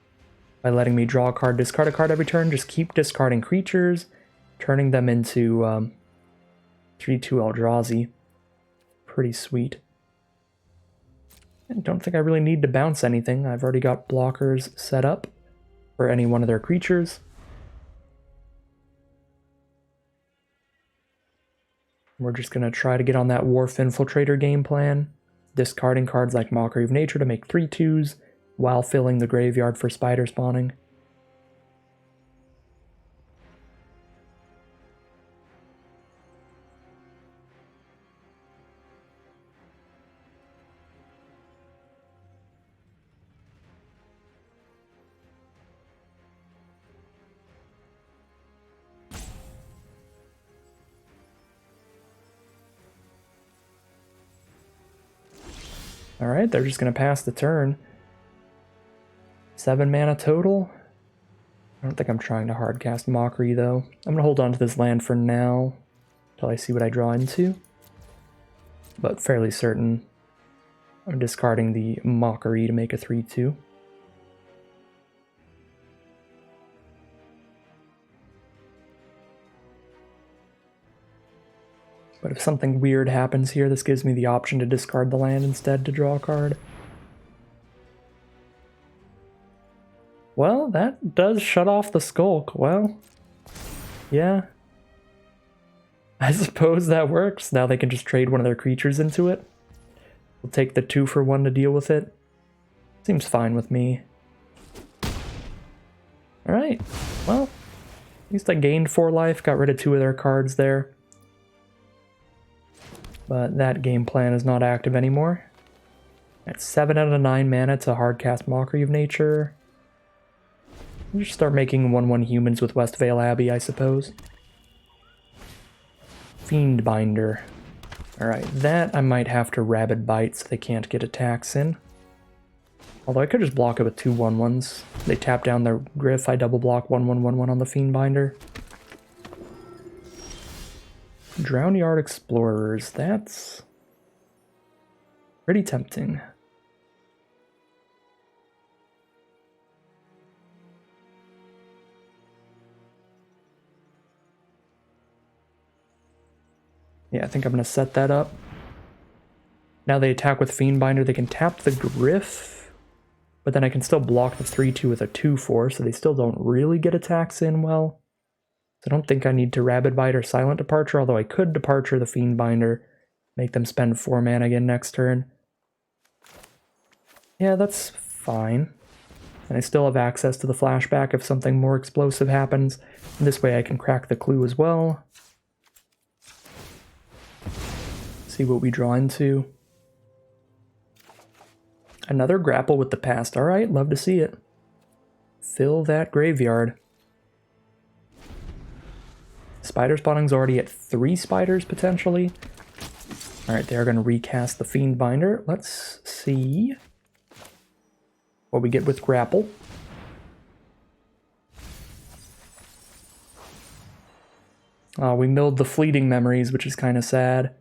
by letting me draw a card, discard a card every turn, just keep discarding creatures, turning them into 3-2 Eldrazi. Pretty sweet. I don't think I really need to bounce anything. I've already got blockers set up for any one of their creatures. We're just going to try to get on that Wharf Infiltrator game plan, discarding cards like Mockery of Nature to make 3/2s while filling the graveyard for spider spawning. Alright, they're just going to pass the turn. 7 mana total. I don't think I'm trying to hardcast Mockery, though. I'm going to hold on to this land for now, until I see what I draw into. But fairly certain I'm discarding the Mockery to make a 3/2. But if something weird happens here, this gives me the option to discard the land instead to draw a card. Well, that does shut off the Skulk. Well, yeah. I suppose that works. Now they can just trade one of their creatures into it. We'll take the 2-for-1 to deal with it. Seems fine with me. Alright, well, at least I gained 4 life, got rid of 2 of their cards there. But that game plan is not active anymore. At 7 out of 9 mana to hardcast Mockery of Nature. We'll just start making 1/1 humans with Westvale Abbey, I suppose. Fiendbinder. Alright, that I might have to Rabid Bite so they can't get attacks in. Although I could just block it with 2 1/1s. They tap down their Griff, I double block 1/1/1/1 on the Fiendbinder. Drownyard Explorers, that's pretty tempting. Yeah, I think I'm going to set that up. Now they attack with Fiendbinder, they can tap the Griff, but then I can still block the 3/2 with a 2/4, so they still don't really get attacks in well. So I don't think I need to Rabid Bite or Silent Departure, although I could Departure the Fiendbinder, make them spend 4 mana again next turn. Yeah, that's fine. And I still have access to the flashback if something more explosive happens. And this way I can crack the clue as well. See what we draw into. Another Grapple with the Past. Alright, love to see it. Fill that graveyard. Spider spawning's already at 3 spiders, potentially. Alright, they're going to recast the Fiendbinder. Let's see what we get with Grapple. We milled the Fleeting Memories, which is kind of sad.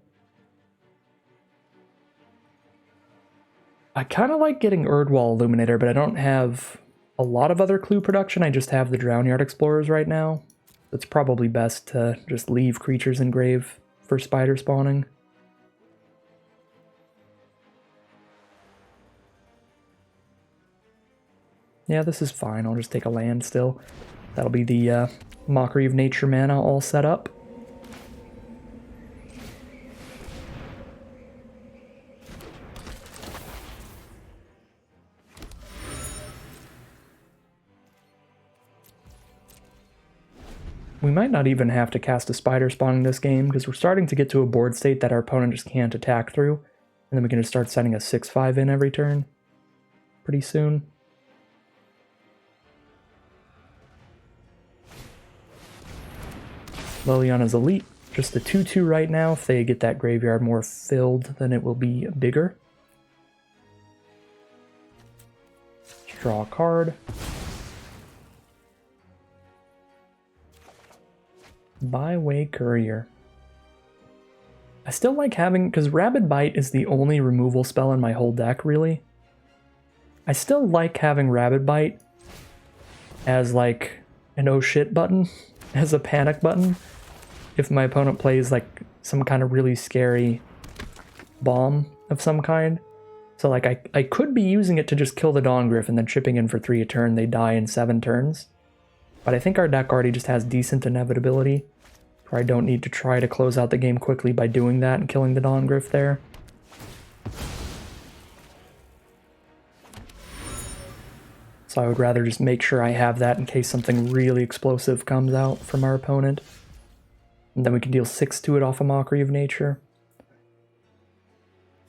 I kind of like getting Erdwall Illuminator, but I don't have a lot of other clue production. I just have the Drownyard Explorers right now. It's probably best to just leave creatures in grave for spider spawning. Yeah, this is fine. I'll just take a land still. That'll be the Mockery of Nature mana all set up. We might not even have to cast a spider spawning this game, because we're starting to get to a board state that our opponent just can't attack through, and then we can just start sending a 6/5 in every turn pretty soon. Liliana's Elite, just a 2/2 right now. If they get that graveyard more filled, then it will be bigger. Draw a card. Byway Courier. I still like having, because Rabid Bite is the only removal spell in my whole deck, really. I still like having Rabid Bite as like an oh shit button, as a panic button. If my opponent plays like some kind of really scary bomb of some kind. So like I could be using it to just kill the Dawn-Griff and then chipping in for 3 a turn, they die in 7 turns. But I think our deck already just has decent inevitability. Probably don't need to try to close out the game quickly by doing that and killing the Dawn-Griff there. So I would rather just make sure I have that in case something really explosive comes out from our opponent. And then we can deal 6 to it off a Mockery of Nature.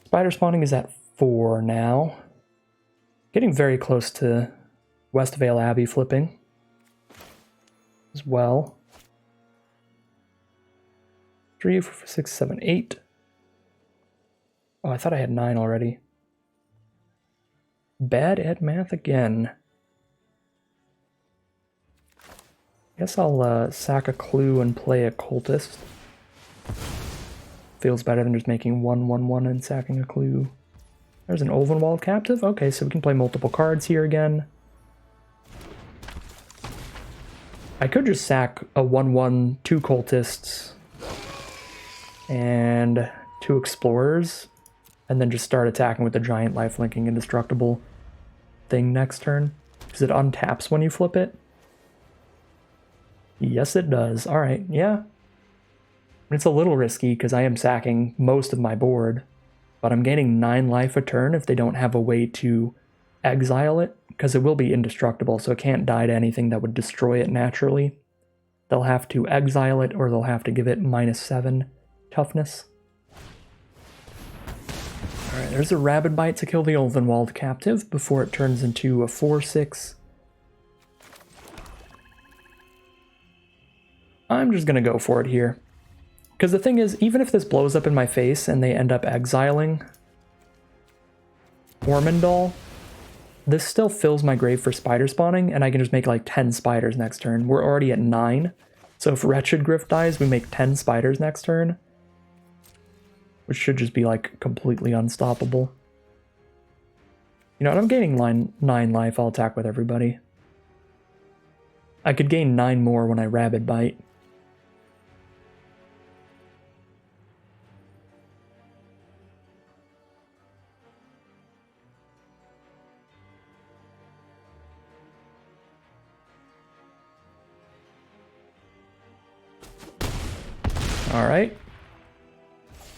Spider spawning is at 4 now. Getting very close to Westvale Abbey flipping as well. 3, 4, 6, 7, 8. Oh, I thought I had 9 already. Bad at math again. Guess I'll sack a clue and play a cultist. Feels better than just making 1/1/1 and sacking a clue. There's an Ulvenwald captive. Okay, so we can play multiple cards here again. I could just sack a 1/1, 2 cultists, and 2 explorers, and then just start attacking with the giant lifelinking indestructible thing next turn. Because it untaps when you flip it. Yes, it does. Alright, yeah. It's a little risky because I am sacking most of my board, but I'm gaining 9 life a turn if they don't have a way to exile it, because it will be indestructible, so it can't die to anything that would destroy it naturally. They'll have to exile it, or they'll have to give it -7 toughness. Alright, there's a Rabid Bite to kill the Ulvenwald captive before it turns into a 4/6. I'm just gonna go for it here. Because the thing is, even if this blows up in my face and they end up exiling Ormondal, this still fills my grave for spider spawning, and I can just make like 10 spiders next turn. We're already at 9, so if Wretched Griff dies, we make 10 spiders next turn. Which should just be like completely unstoppable. You know what, I'm gaining 9 life, I'll attack with everybody. I could gain 9 more when I Rabid Bite. Alright.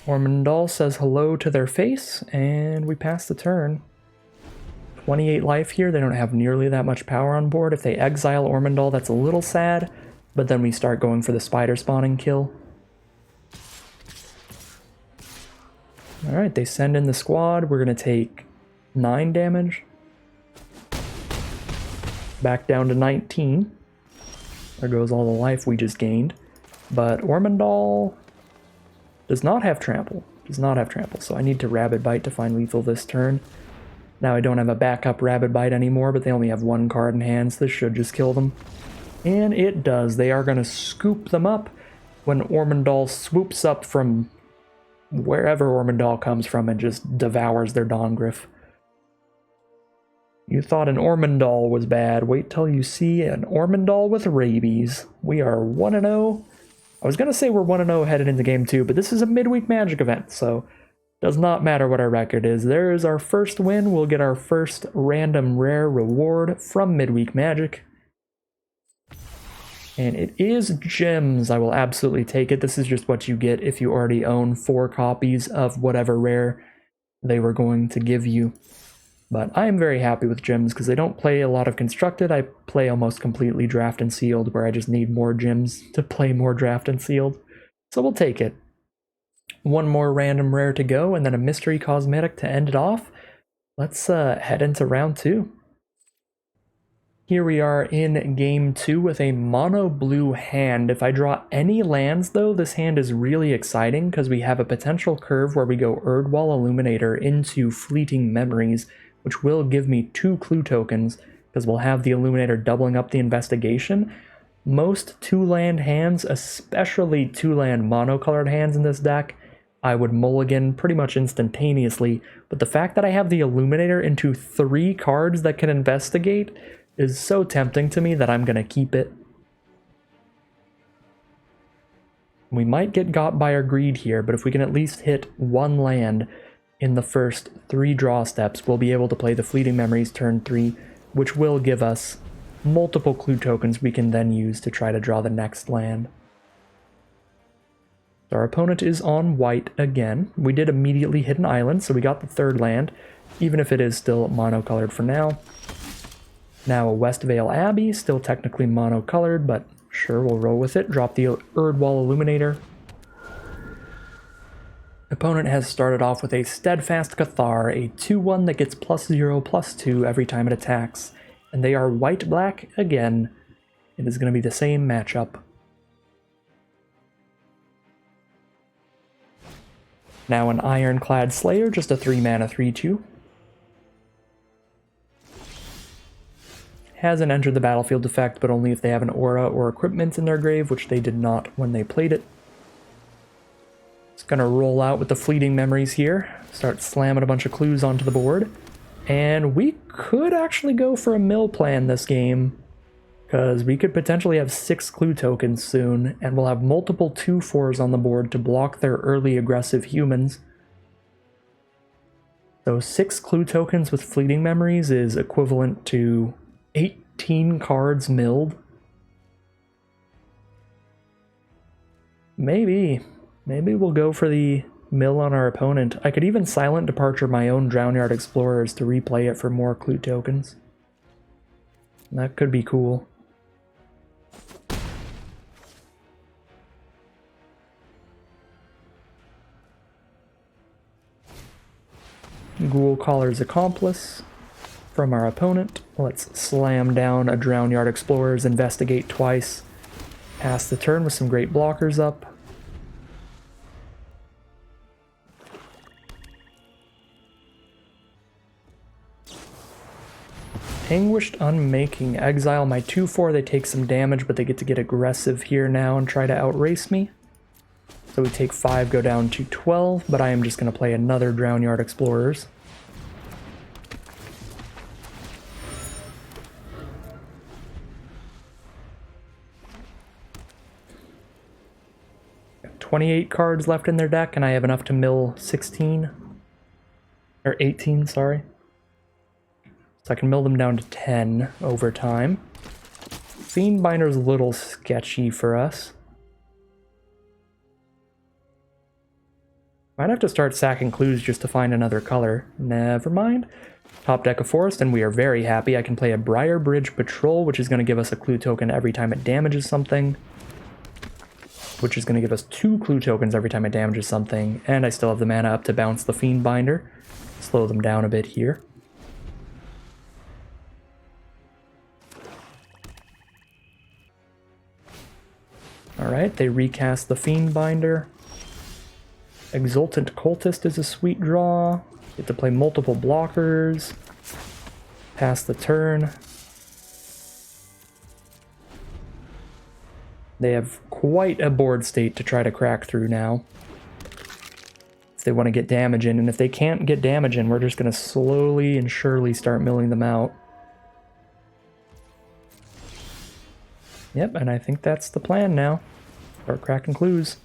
Ormondal says hello to their face, and we pass the turn. 28 life here, they don't have nearly that much power on board. If they exile Ormondal, that's a little sad, but then we start going for the spider spawning kill. Alright, they send in the squad. We're going to take 9 damage. Back down to 19. There goes all the life we just gained. But Ormondal does not have trample. Does not have trample, so I need to Rabid Bite to find lethal this turn. Now I don't have a backup Rabid Bite anymore, but they only have 1 card in hand, so this should just kill them. And it does. They are going to scoop them up when Ormondal swoops up from wherever Ormondal comes from and just devours their Dawn-Griff. You thought an Ormondal was bad. Wait till you see an Ormondal with rabies. We are 1-0. I was going to say we're 1-0 headed into game 2, but this is a midweek Magic event, so does not matter what our record is. There is our first win. We'll get our first random rare reward from Midweek Magic. And it is gems. I will absolutely take it. This is just what you get if you already own 4 copies of whatever rare they were going to give you. But I am very happy with gems because they don't play a lot of constructed. I play almost completely draft and sealed, where I just need more gems to play more draft and sealed. So we'll take it. 1 more random rare to go, and then a mystery cosmetic to end it off. Let's head into round 2. Here we are in game 2 with a mono blue hand. If I draw any lands though, this hand is really exciting because we have a potential curve where we go Erdwall Illuminator into Fleeting Memories, which will give me 2 clue tokens because we'll have the Illuminator doubling up the investigation. Most 2-land hands, especially 2-land monocolored hands in this deck, I would mulligan pretty much instantaneously, but the fact that I have the Illuminator into 3 cards that can investigate is so tempting to me that I'm going to keep it. We might get got by our greed here, but if we can at least hit 1 land in the first 3 draw steps, we'll be able to play the Fleeting Memories turn 3, which will give us multiple clue tokens we can then use to try to draw the next land. So our opponent is on white again. We did immediately hit an island, so we got the third land, even if it is still monocolored for now. Now a West Vale Abbey, still technically monocolored, but sure, we'll roll with it. Drop the Erdwall Illuminator. Opponent has started off with a Steadfast Cathar, a 2-1 that gets +0/+2 every time it attacks. And they are white-black again. It is going to be the same matchup. Now an Ironclad Slayer, just a 3-mana 3/2. Hasn't entered the battlefield effect, but only if they have an aura or equipment in their grave, which they did not when they played it. It's gonna roll out with the Fleeting Memories here, start slamming a bunch of clues onto the board, and we could actually go for a mill plan this game, because we could potentially have 6 clue tokens soon, and we'll have multiple 2/4s on the board to block their early aggressive humans. So 6 clue tokens with Fleeting Memories is equivalent to 18 cards milled. Maybe we'll go for the mill on our opponent. I could even Silent Departure my own Drownyard Explorers to replay it for more clue tokens. That could be cool. Ghoul Caller's Accomplice from our opponent. Let's slam down a Drownyard Explorers, investigate twice, pass the turn with some great blockers up. Anguished Unmaking. Exile my 2/4, they take some damage, but they get aggressive here now and try to outrace me. So we take 5, go down to 12, but I am just going to play another Drownyard Explorers. Got 28 cards left in their deck, and I have enough to mill 16. Or 18, sorry. So I can mill them down to 10 over time. Fiendbinder's a little sketchy for us. Might have to start sacking clues just to find another color. Never mind. Top deck of Forest, and we are very happy. I can play a Briar Bridge Patrol, which is going to give us a clue token every time it damages something. Which is going to give us 2 clue tokens every time it damages something. And I still have the mana up to bounce the Fiendbinder. Slow them down a bit here. Alright, they recast the Fiendbinder. Exultant Cultist is a sweet draw. Get to play multiple blockers. Pass the turn. They have quite a board state to try to crack through now. If they want to get damage in, and if they can't get damage in, we're just going to slowly and surely start milling them out. Yep, and I think that's the plan now. Start cracking clues.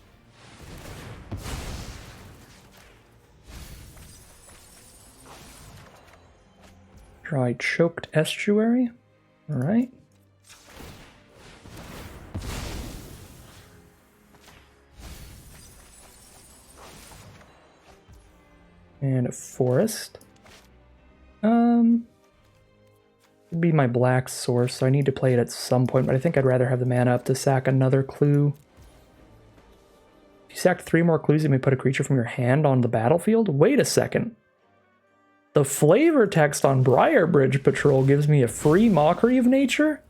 Try Choked Estuary. Alright. And a Forest. Would be my black source, so I need to play it at some point, but I think I'd rather have the mana up to sack another clue. If you sacked 3 more clues, you may put a creature from your hand on the battlefield? Wait a second. The flavor text on Briar Bridge Patrol gives me a free Mockery of Nature?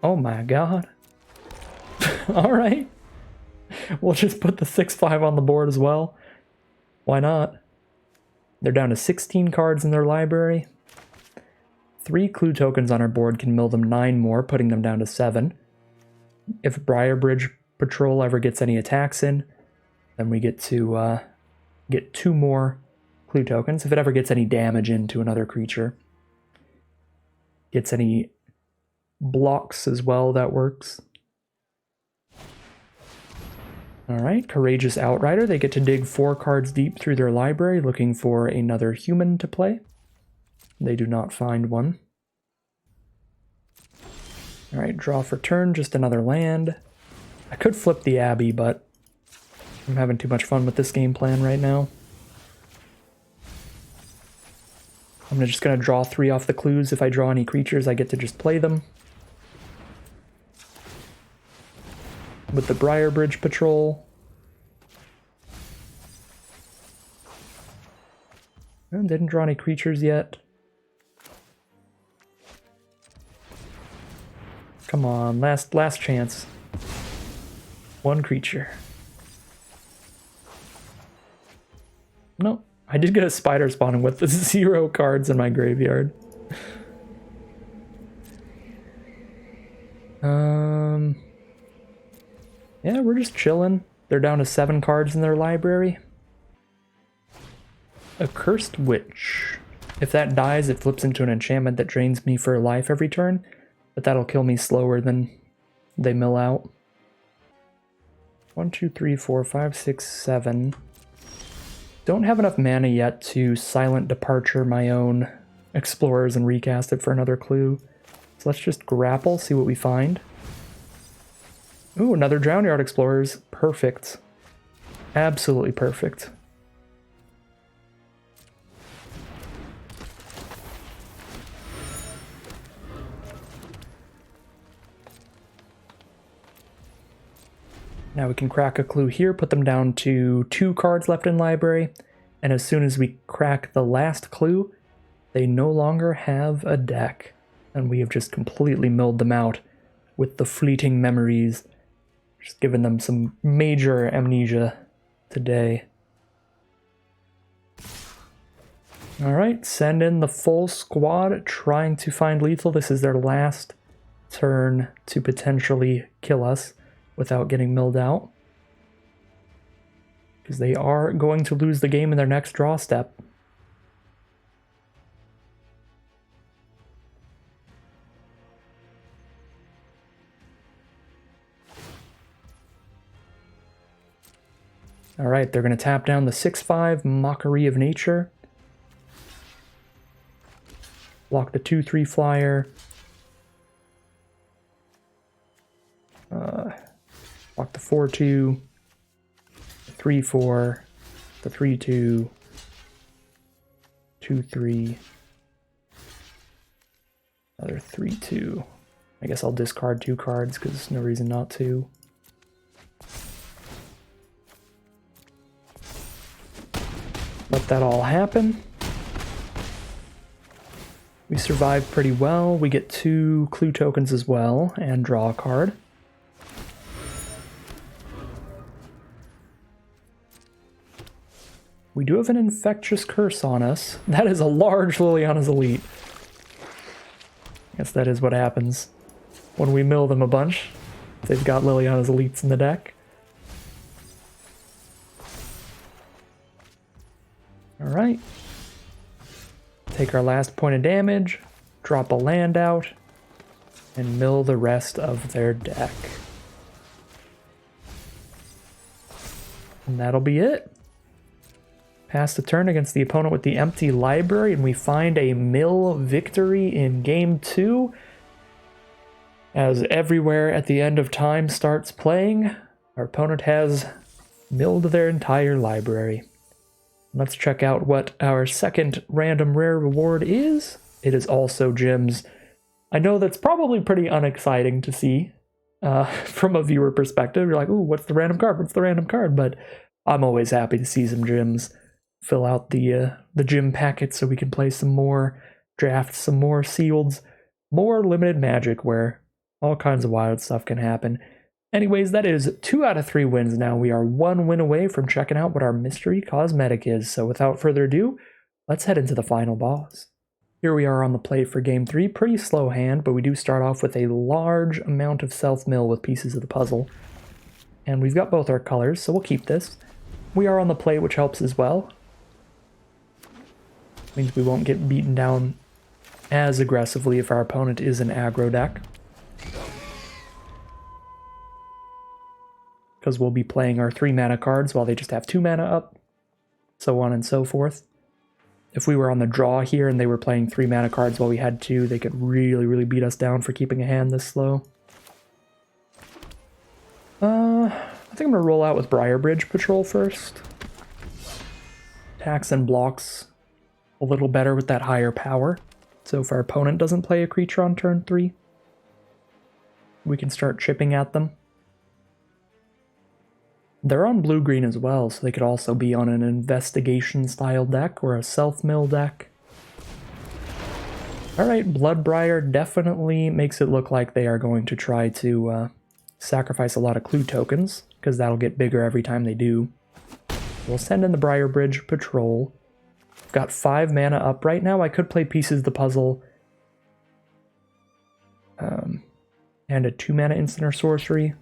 Oh my god. Alright. We'll just put the 6/5 on the board as well. Why not? They're down to 16 cards in their library. 3 clue tokens on our board can mill them 9 more, putting them down to 7. If Briar Bridge Patrol ever gets any attacks in, then we get to get 2 more clue tokens. If it ever gets any damage into another creature. Gets any blocks as well, that works. Alright, Courageous Outrider. They get to dig 4 cards deep through their library looking for another human to play. They do not find one. Alright, draw for turn, just another land. I could flip the Abbey, but I'm having too much fun with this game plan right now. I'm just going to draw 3 off the clues. If I draw any creatures, I get to just play them. With the Briarbridge Patrol. Didn't draw any creatures yet. Come on, last chance. 1 creature. No, I did get a spider spawning with the 0 cards in my graveyard. Yeah, we're just chilling. They're down to 7 cards in their library. A Cursed Witch. If that dies, it flips into an enchantment that drains me for life every turn, but that'll kill me slower than they mill out. 1, 2, 3, 4, 5, 6, 7. Don't have enough mana yet to Silent Departure my own Explorers and recast it for another clue. So let's just grapple, see what we find. Ooh, another Drownyard Explorers. Perfect. Absolutely perfect. Now we can crack a clue here, put them down to 2 cards left in library, and as soon as we crack the last clue, they no longer have a deck, and we have just completely milled them out with the fleeting memories, just giving them some major amnesia today. Alright, send in the full squad trying to find lethal. This is their last turn to potentially kill us without getting milled out, because they are going to lose the game in their next draw step. Alright, they're going to tap down the 6/5 Mockery of Nature. Block the 2/3 flyer. Block the 4/2. The 3/4. The 3/2. 2/3. Another 3/2. I guess I'll discard 2 cards because there's no reason not to. Let that all happen. We survive pretty well. We get 2 clue tokens as well and draw a card. We do have an Infectious Curse on us. That is a large Liliana's Elite. I guess that is what happens when we mill them a bunch. They've got Liliana's Elites in the deck. Alright. Take our last point of damage, drop a land out, and mill the rest of their deck. And that'll be it. Pass the turn against the opponent with the empty library, and we find a mill victory in game 2. As everywhere at the end of time starts playing, our opponent has milled their entire library. Let's check out what our second random rare reward is. It is also gems. I know that's probably pretty unexciting to see from a viewer perspective. You're like, ooh, what's the random card? What's the random card? But I'm always happy to see some gems. Fill out the gem packet so we can play some more, draft some more sealeds, more limited magic where all kinds of wild stuff can happen. Anyways, that is 2 out of 3 wins now. We are 1 win away from checking out what our mystery cosmetic is. So without further ado, let's head into the final boss. Here we are on the plate for game 3. Pretty slow hand, but we do start off with a large amount of self-mill with pieces of the puzzle. And we've got both our colors, so we'll keep this. We are on the plate, which helps as well. Means we won't get beaten down as aggressively if our opponent is an aggro deck. Because we'll be playing our 3 mana cards while they just have 2 mana up. So on and so forth. if we were on the draw here and they were playing 3 mana cards while we had 2, they could really, really beat us down for keeping a hand this slow. I think I'm going to roll out with Briarbridge Patrol first. Attacks and blocks a little better with that higher power. So if our opponent doesn't play a creature on turn 3, we can start chipping at them. They're on blue-green as well, so they could also be on an investigation-style deck or a self-mill deck. Alright, Bloodbriar definitely makes it look like they are going to try to sacrifice a lot of clue tokens, because that'll get bigger every time they do. We'll send in the Briarbridge Patrol. I've got 5 mana up right now. I could play Pieces of the Puzzle. And a 2 mana instant or sorcery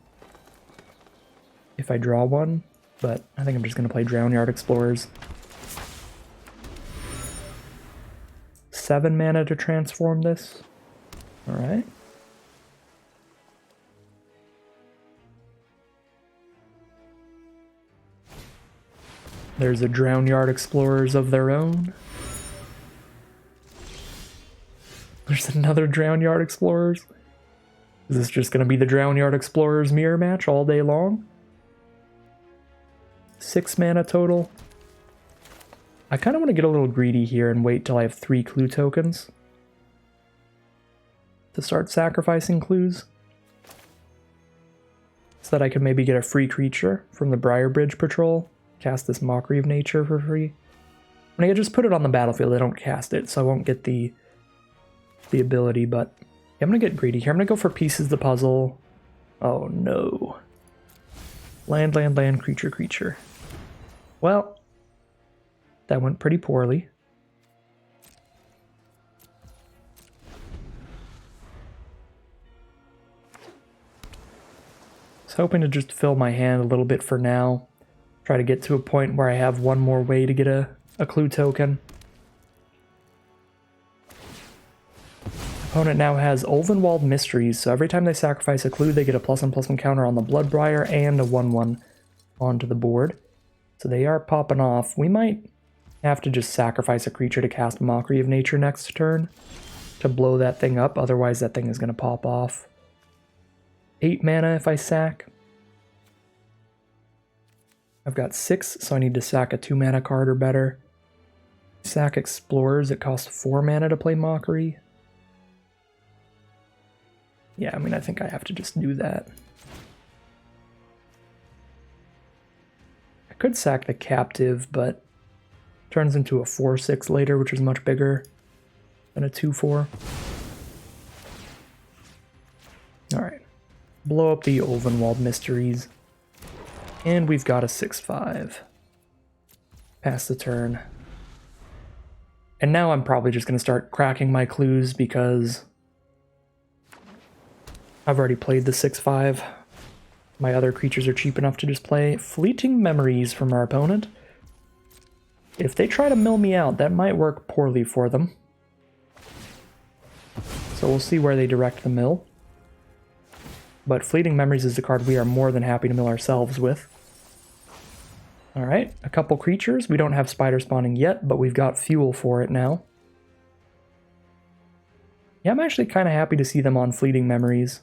if I draw one, but I think I'm just going to play Drownyard Explorers. 7 mana to transform this. Alright. There's a Drownyard Explorers of their own. There's another Drownyard Explorers. Is this just going to be the Drownyard Explorers mirror match all day long? 6 mana total. I kind of want to get a little greedy here and wait till I have 3 clue tokens to start sacrificing clues, so that I can maybe get a free creature from the Briarbridge Patrol. Cast this Mockery of Nature for free. When I just put it on the battlefield, I don't cast it, so I won't get the ability, but I'm going to get greedy here. I'm going to go for Pieces of the Puzzle. Oh no. Land, land, land, creature, creature. Well, that went pretty poorly. I was hoping to just fill my hand a little bit for now. Try to get to a point where I have one more way to get a clue token. Opponent now has Ulvenwald Mysteries, so every time they sacrifice a clue, they get a +1/+1 counter on the Bloodbriar and a 1/1 onto the board. So they are popping off. We might have to just sacrifice a creature to cast Mockery of Nature next turn to blow that thing up, otherwise that thing is going to pop off. 8 mana if I sack. I've got 6, so I need to sack a 2 mana card or better. Sack Explorers, it costs 4 mana to play Mockery. Yeah, I mean, I think I have to just do that. I could sack the Captive, but turns into a 4/6 later, which is much bigger than a 2/4. Alright. Blow up the Ulvenwald Mysteries. And we've got a 6/5. Pass the turn. And now I'm probably just going to start cracking my clues because I've already played the 6/5. My other creatures are cheap enough to just play. Fleeting Memories from our opponent. If they try to mill me out, that might work poorly for them. So we'll see where they direct the mill. But Fleeting Memories is a card we are more than happy to mill ourselves with. Alright, a couple creatures. We don't have Spider Spawning yet, but we've got fuel for it now. Yeah, I'm actually kind of happy to see them on Fleeting Memories,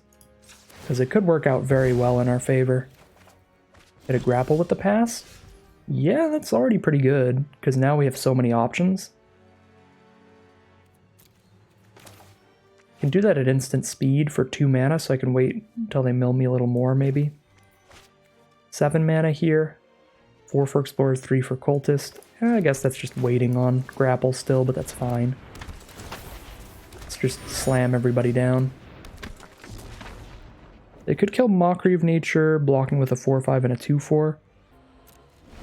because it could work out very well in our favor. Get a grapple with the pass? Yeah, that's already pretty good, because now we have so many options. Can do that at instant speed for 2 mana, so I can wait until they mill me a little more, maybe. 7 mana here. 4 for Explorers, 3 for Cultist. I guess that's just waiting on grapple still, but that's fine. Let's just slam everybody down. They could kill Mockery of Nature, blocking with a 4/5 and a 2/4.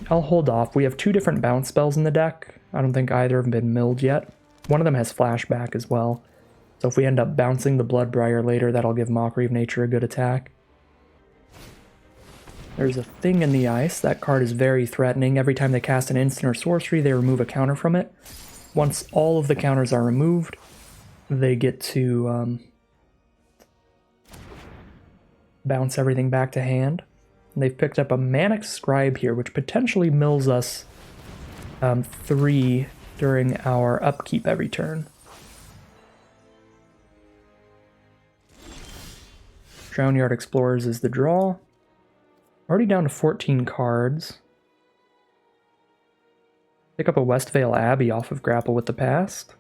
I'll hold off. We have 2 different bounce spells in the deck. I don't think either have been milled yet. One of them has Flashback as well. So if we end up bouncing the Bloodbriar later, that'll give Mockery of Nature a good attack. There's a Thing in the Ice. That card is very threatening. Every time they cast an instant or sorcery, they remove a counter from it. Once all of the counters are removed, they get to bounce everything back to hand. And they've picked up a Manic Scribe here, which potentially mills us 3 during our upkeep every turn. Drownyard Explorers is the draw. Already down to 14 cards. Pick up a Westvale Abbey off of Grapple with the Past.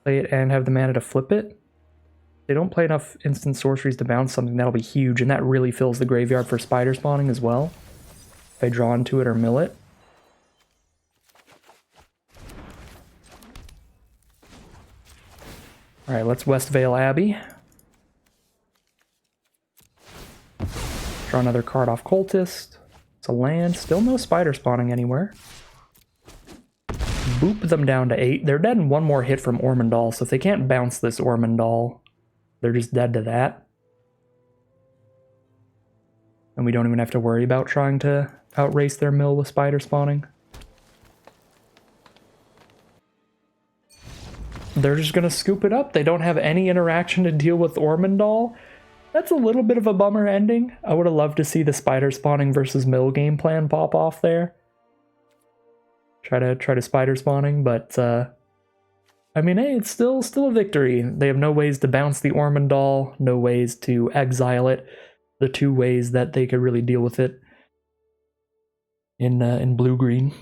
Play it and have the mana to flip it. They don't play enough instant sorceries to bounce something, that'll be huge, and that really fills the graveyard for spider spawning as well. If I draw into it or mill it. Alright, let's Westvale Abbey. Draw another card off Cultist. It's a land, still no spider spawning anywhere. Boop them down to 8. They're dead in one more hit from Ormondal, so if they can't bounce this Ormondal, they're just dead to that. And we don't even have to worry about trying to outrace their mill with spider spawning. They're just going to scoop it up. They don't have any interaction to deal with Ormondal. That's a little bit of a bummer ending. I would have loved to see the spider spawning versus mill game plan pop off there. Try to spider spawning, but I mean, hey, it's still a victory. They have no ways to bounce the Ormondal, no ways to exile it. The two ways that they could really deal with it in blue-green,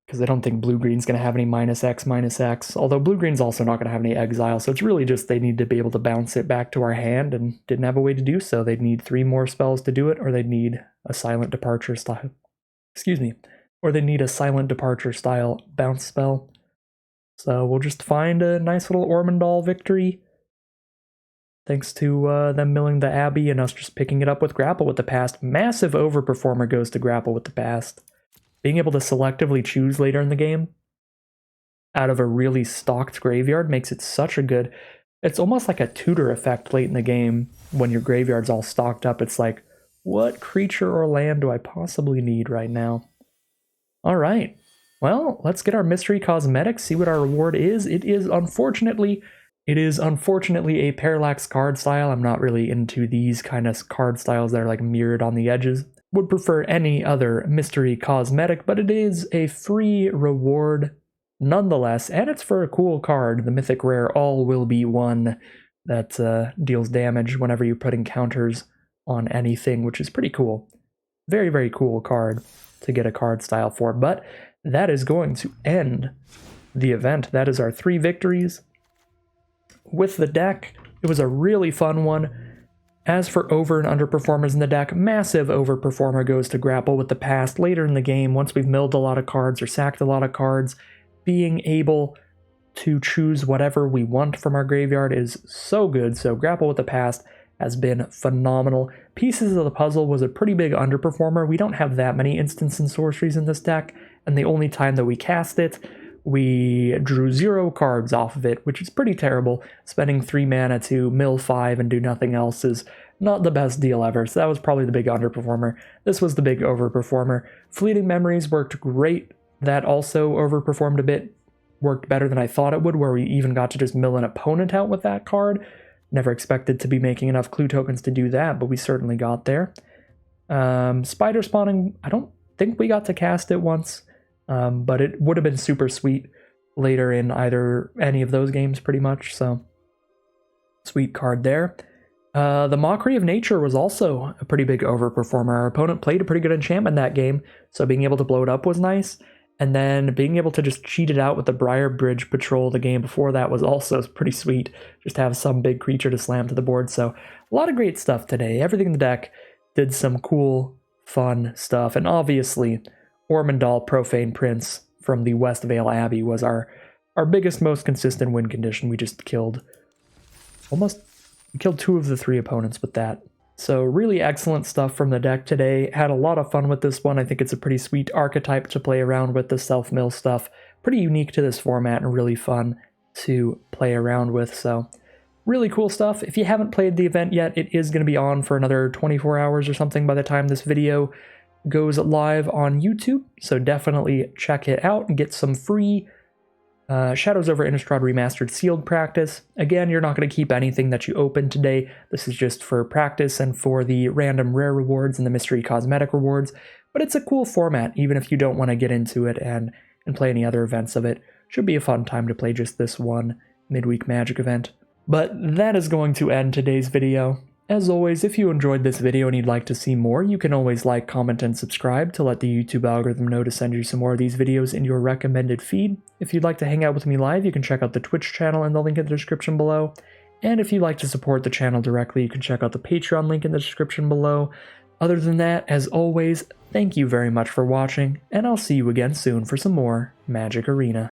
because I don't think blue-green's going to have any -X, although blue-green's also not going to have any exile, so it's really just they need to be able to bounce it back to our hand, and didn't have a way to do so. They'd need 3 more spells to do it, or they'd need a Silent Departure style. Excuse me. Or they need a Silent Departure style bounce spell. So we'll just find a nice little Ormondal victory. Thanks to them milling the Abbey and us just picking it up with Grapple with the Past. Massive Overperformer goes to Grapple with the Past. Being able to selectively choose later in the game out of a really stocked graveyard makes it such a good... It's almost like a tutor effect late in the game when your graveyard's all stocked up. It's like, what creature or land do I possibly need right now? All right. Well, let's get our mystery cosmetic, see what our reward is. It is unfortunately a parallax card style. I'm not really into these kind of card styles that are like mirrored on the edges. Would prefer any other mystery cosmetic, but it is a free reward nonetheless, and it's for a cool card, the mythic rare All Will Be One, that deals damage whenever you put encounters on anything, which is pretty cool. Very, very cool card to get a card style for, but that is going to end the event. That is our 3 victories with the deck. It was a really fun one. As for over and underperformers in the deck, massive overperformer goes to Grapple with the Past. Later in the game, once we've milled a lot of cards or sacked a lot of cards, being able to choose whatever we want from our graveyard is so good. So Grapple with the Past has been phenomenal. Pieces of the Puzzle was a pretty big underperformer. We don't have that many instants and sorceries in this deck, and the only time that we cast it, we drew 0 cards off of it, which is pretty terrible. Spending 3 mana to mill 5 and do nothing else is not the best deal ever, so that was probably the big underperformer. This was the big overperformer. Fleeting Memories worked great. That also overperformed a bit, worked better than I thought it would, where we even got to just mill an opponent out with that card. Never expected to be making enough clue tokens to do that, but we certainly got there. Spider spawning, I don't think we got to cast it once, but it would have been super sweet later in any of those games pretty much, so sweet card there. The Mockery of Nature was also a pretty big overperformer. Our opponent played a pretty good enchantment that game, so being able to blow it up was nice. And then being able to just cheat it out with the Briar Bridge Patrol the game before that was also pretty sweet. Just have some big creature to slam to the board. So a lot of great stuff today. Everything in the deck did some cool, fun stuff. And obviously, Ormondal Profane Prince from the Westvale Abbey was our biggest, most consistent win condition. We just killed 2 of the 3 opponents with that. So really excellent stuff from the deck today. Had a lot of fun with this one. I think it's a pretty sweet archetype to play around with, the self-mill stuff. Pretty unique to this format and really fun to play around with. So really cool stuff. If you haven't played the event yet, it is going to be on for another 24 hours or something by the time this video goes live on YouTube. So definitely check it out and get some free Shadows Over Innistrad Remastered sealed practice. Again, you're not going to keep anything that you open today. This is just for practice and for the random rare rewards and the mystery cosmetic rewards. But it's a cool format, even if you don't want to get into it and and play any other events of it. Should be a fun time to play just this one midweek Magic event. But that is going to end today's video. As always, if you enjoyed this video and you'd like to see more, you can always like, comment, and subscribe to let the YouTube algorithm know to send you some more of these videos in your recommended feed. If you'd like to hang out with me live, you can check out the Twitch channel in the link in the description below. And if you'd like to support the channel directly, you can check out the Patreon link in the description below. Other than that, as always, thank you very much for watching, and I'll see you again soon for some more Magic Arena.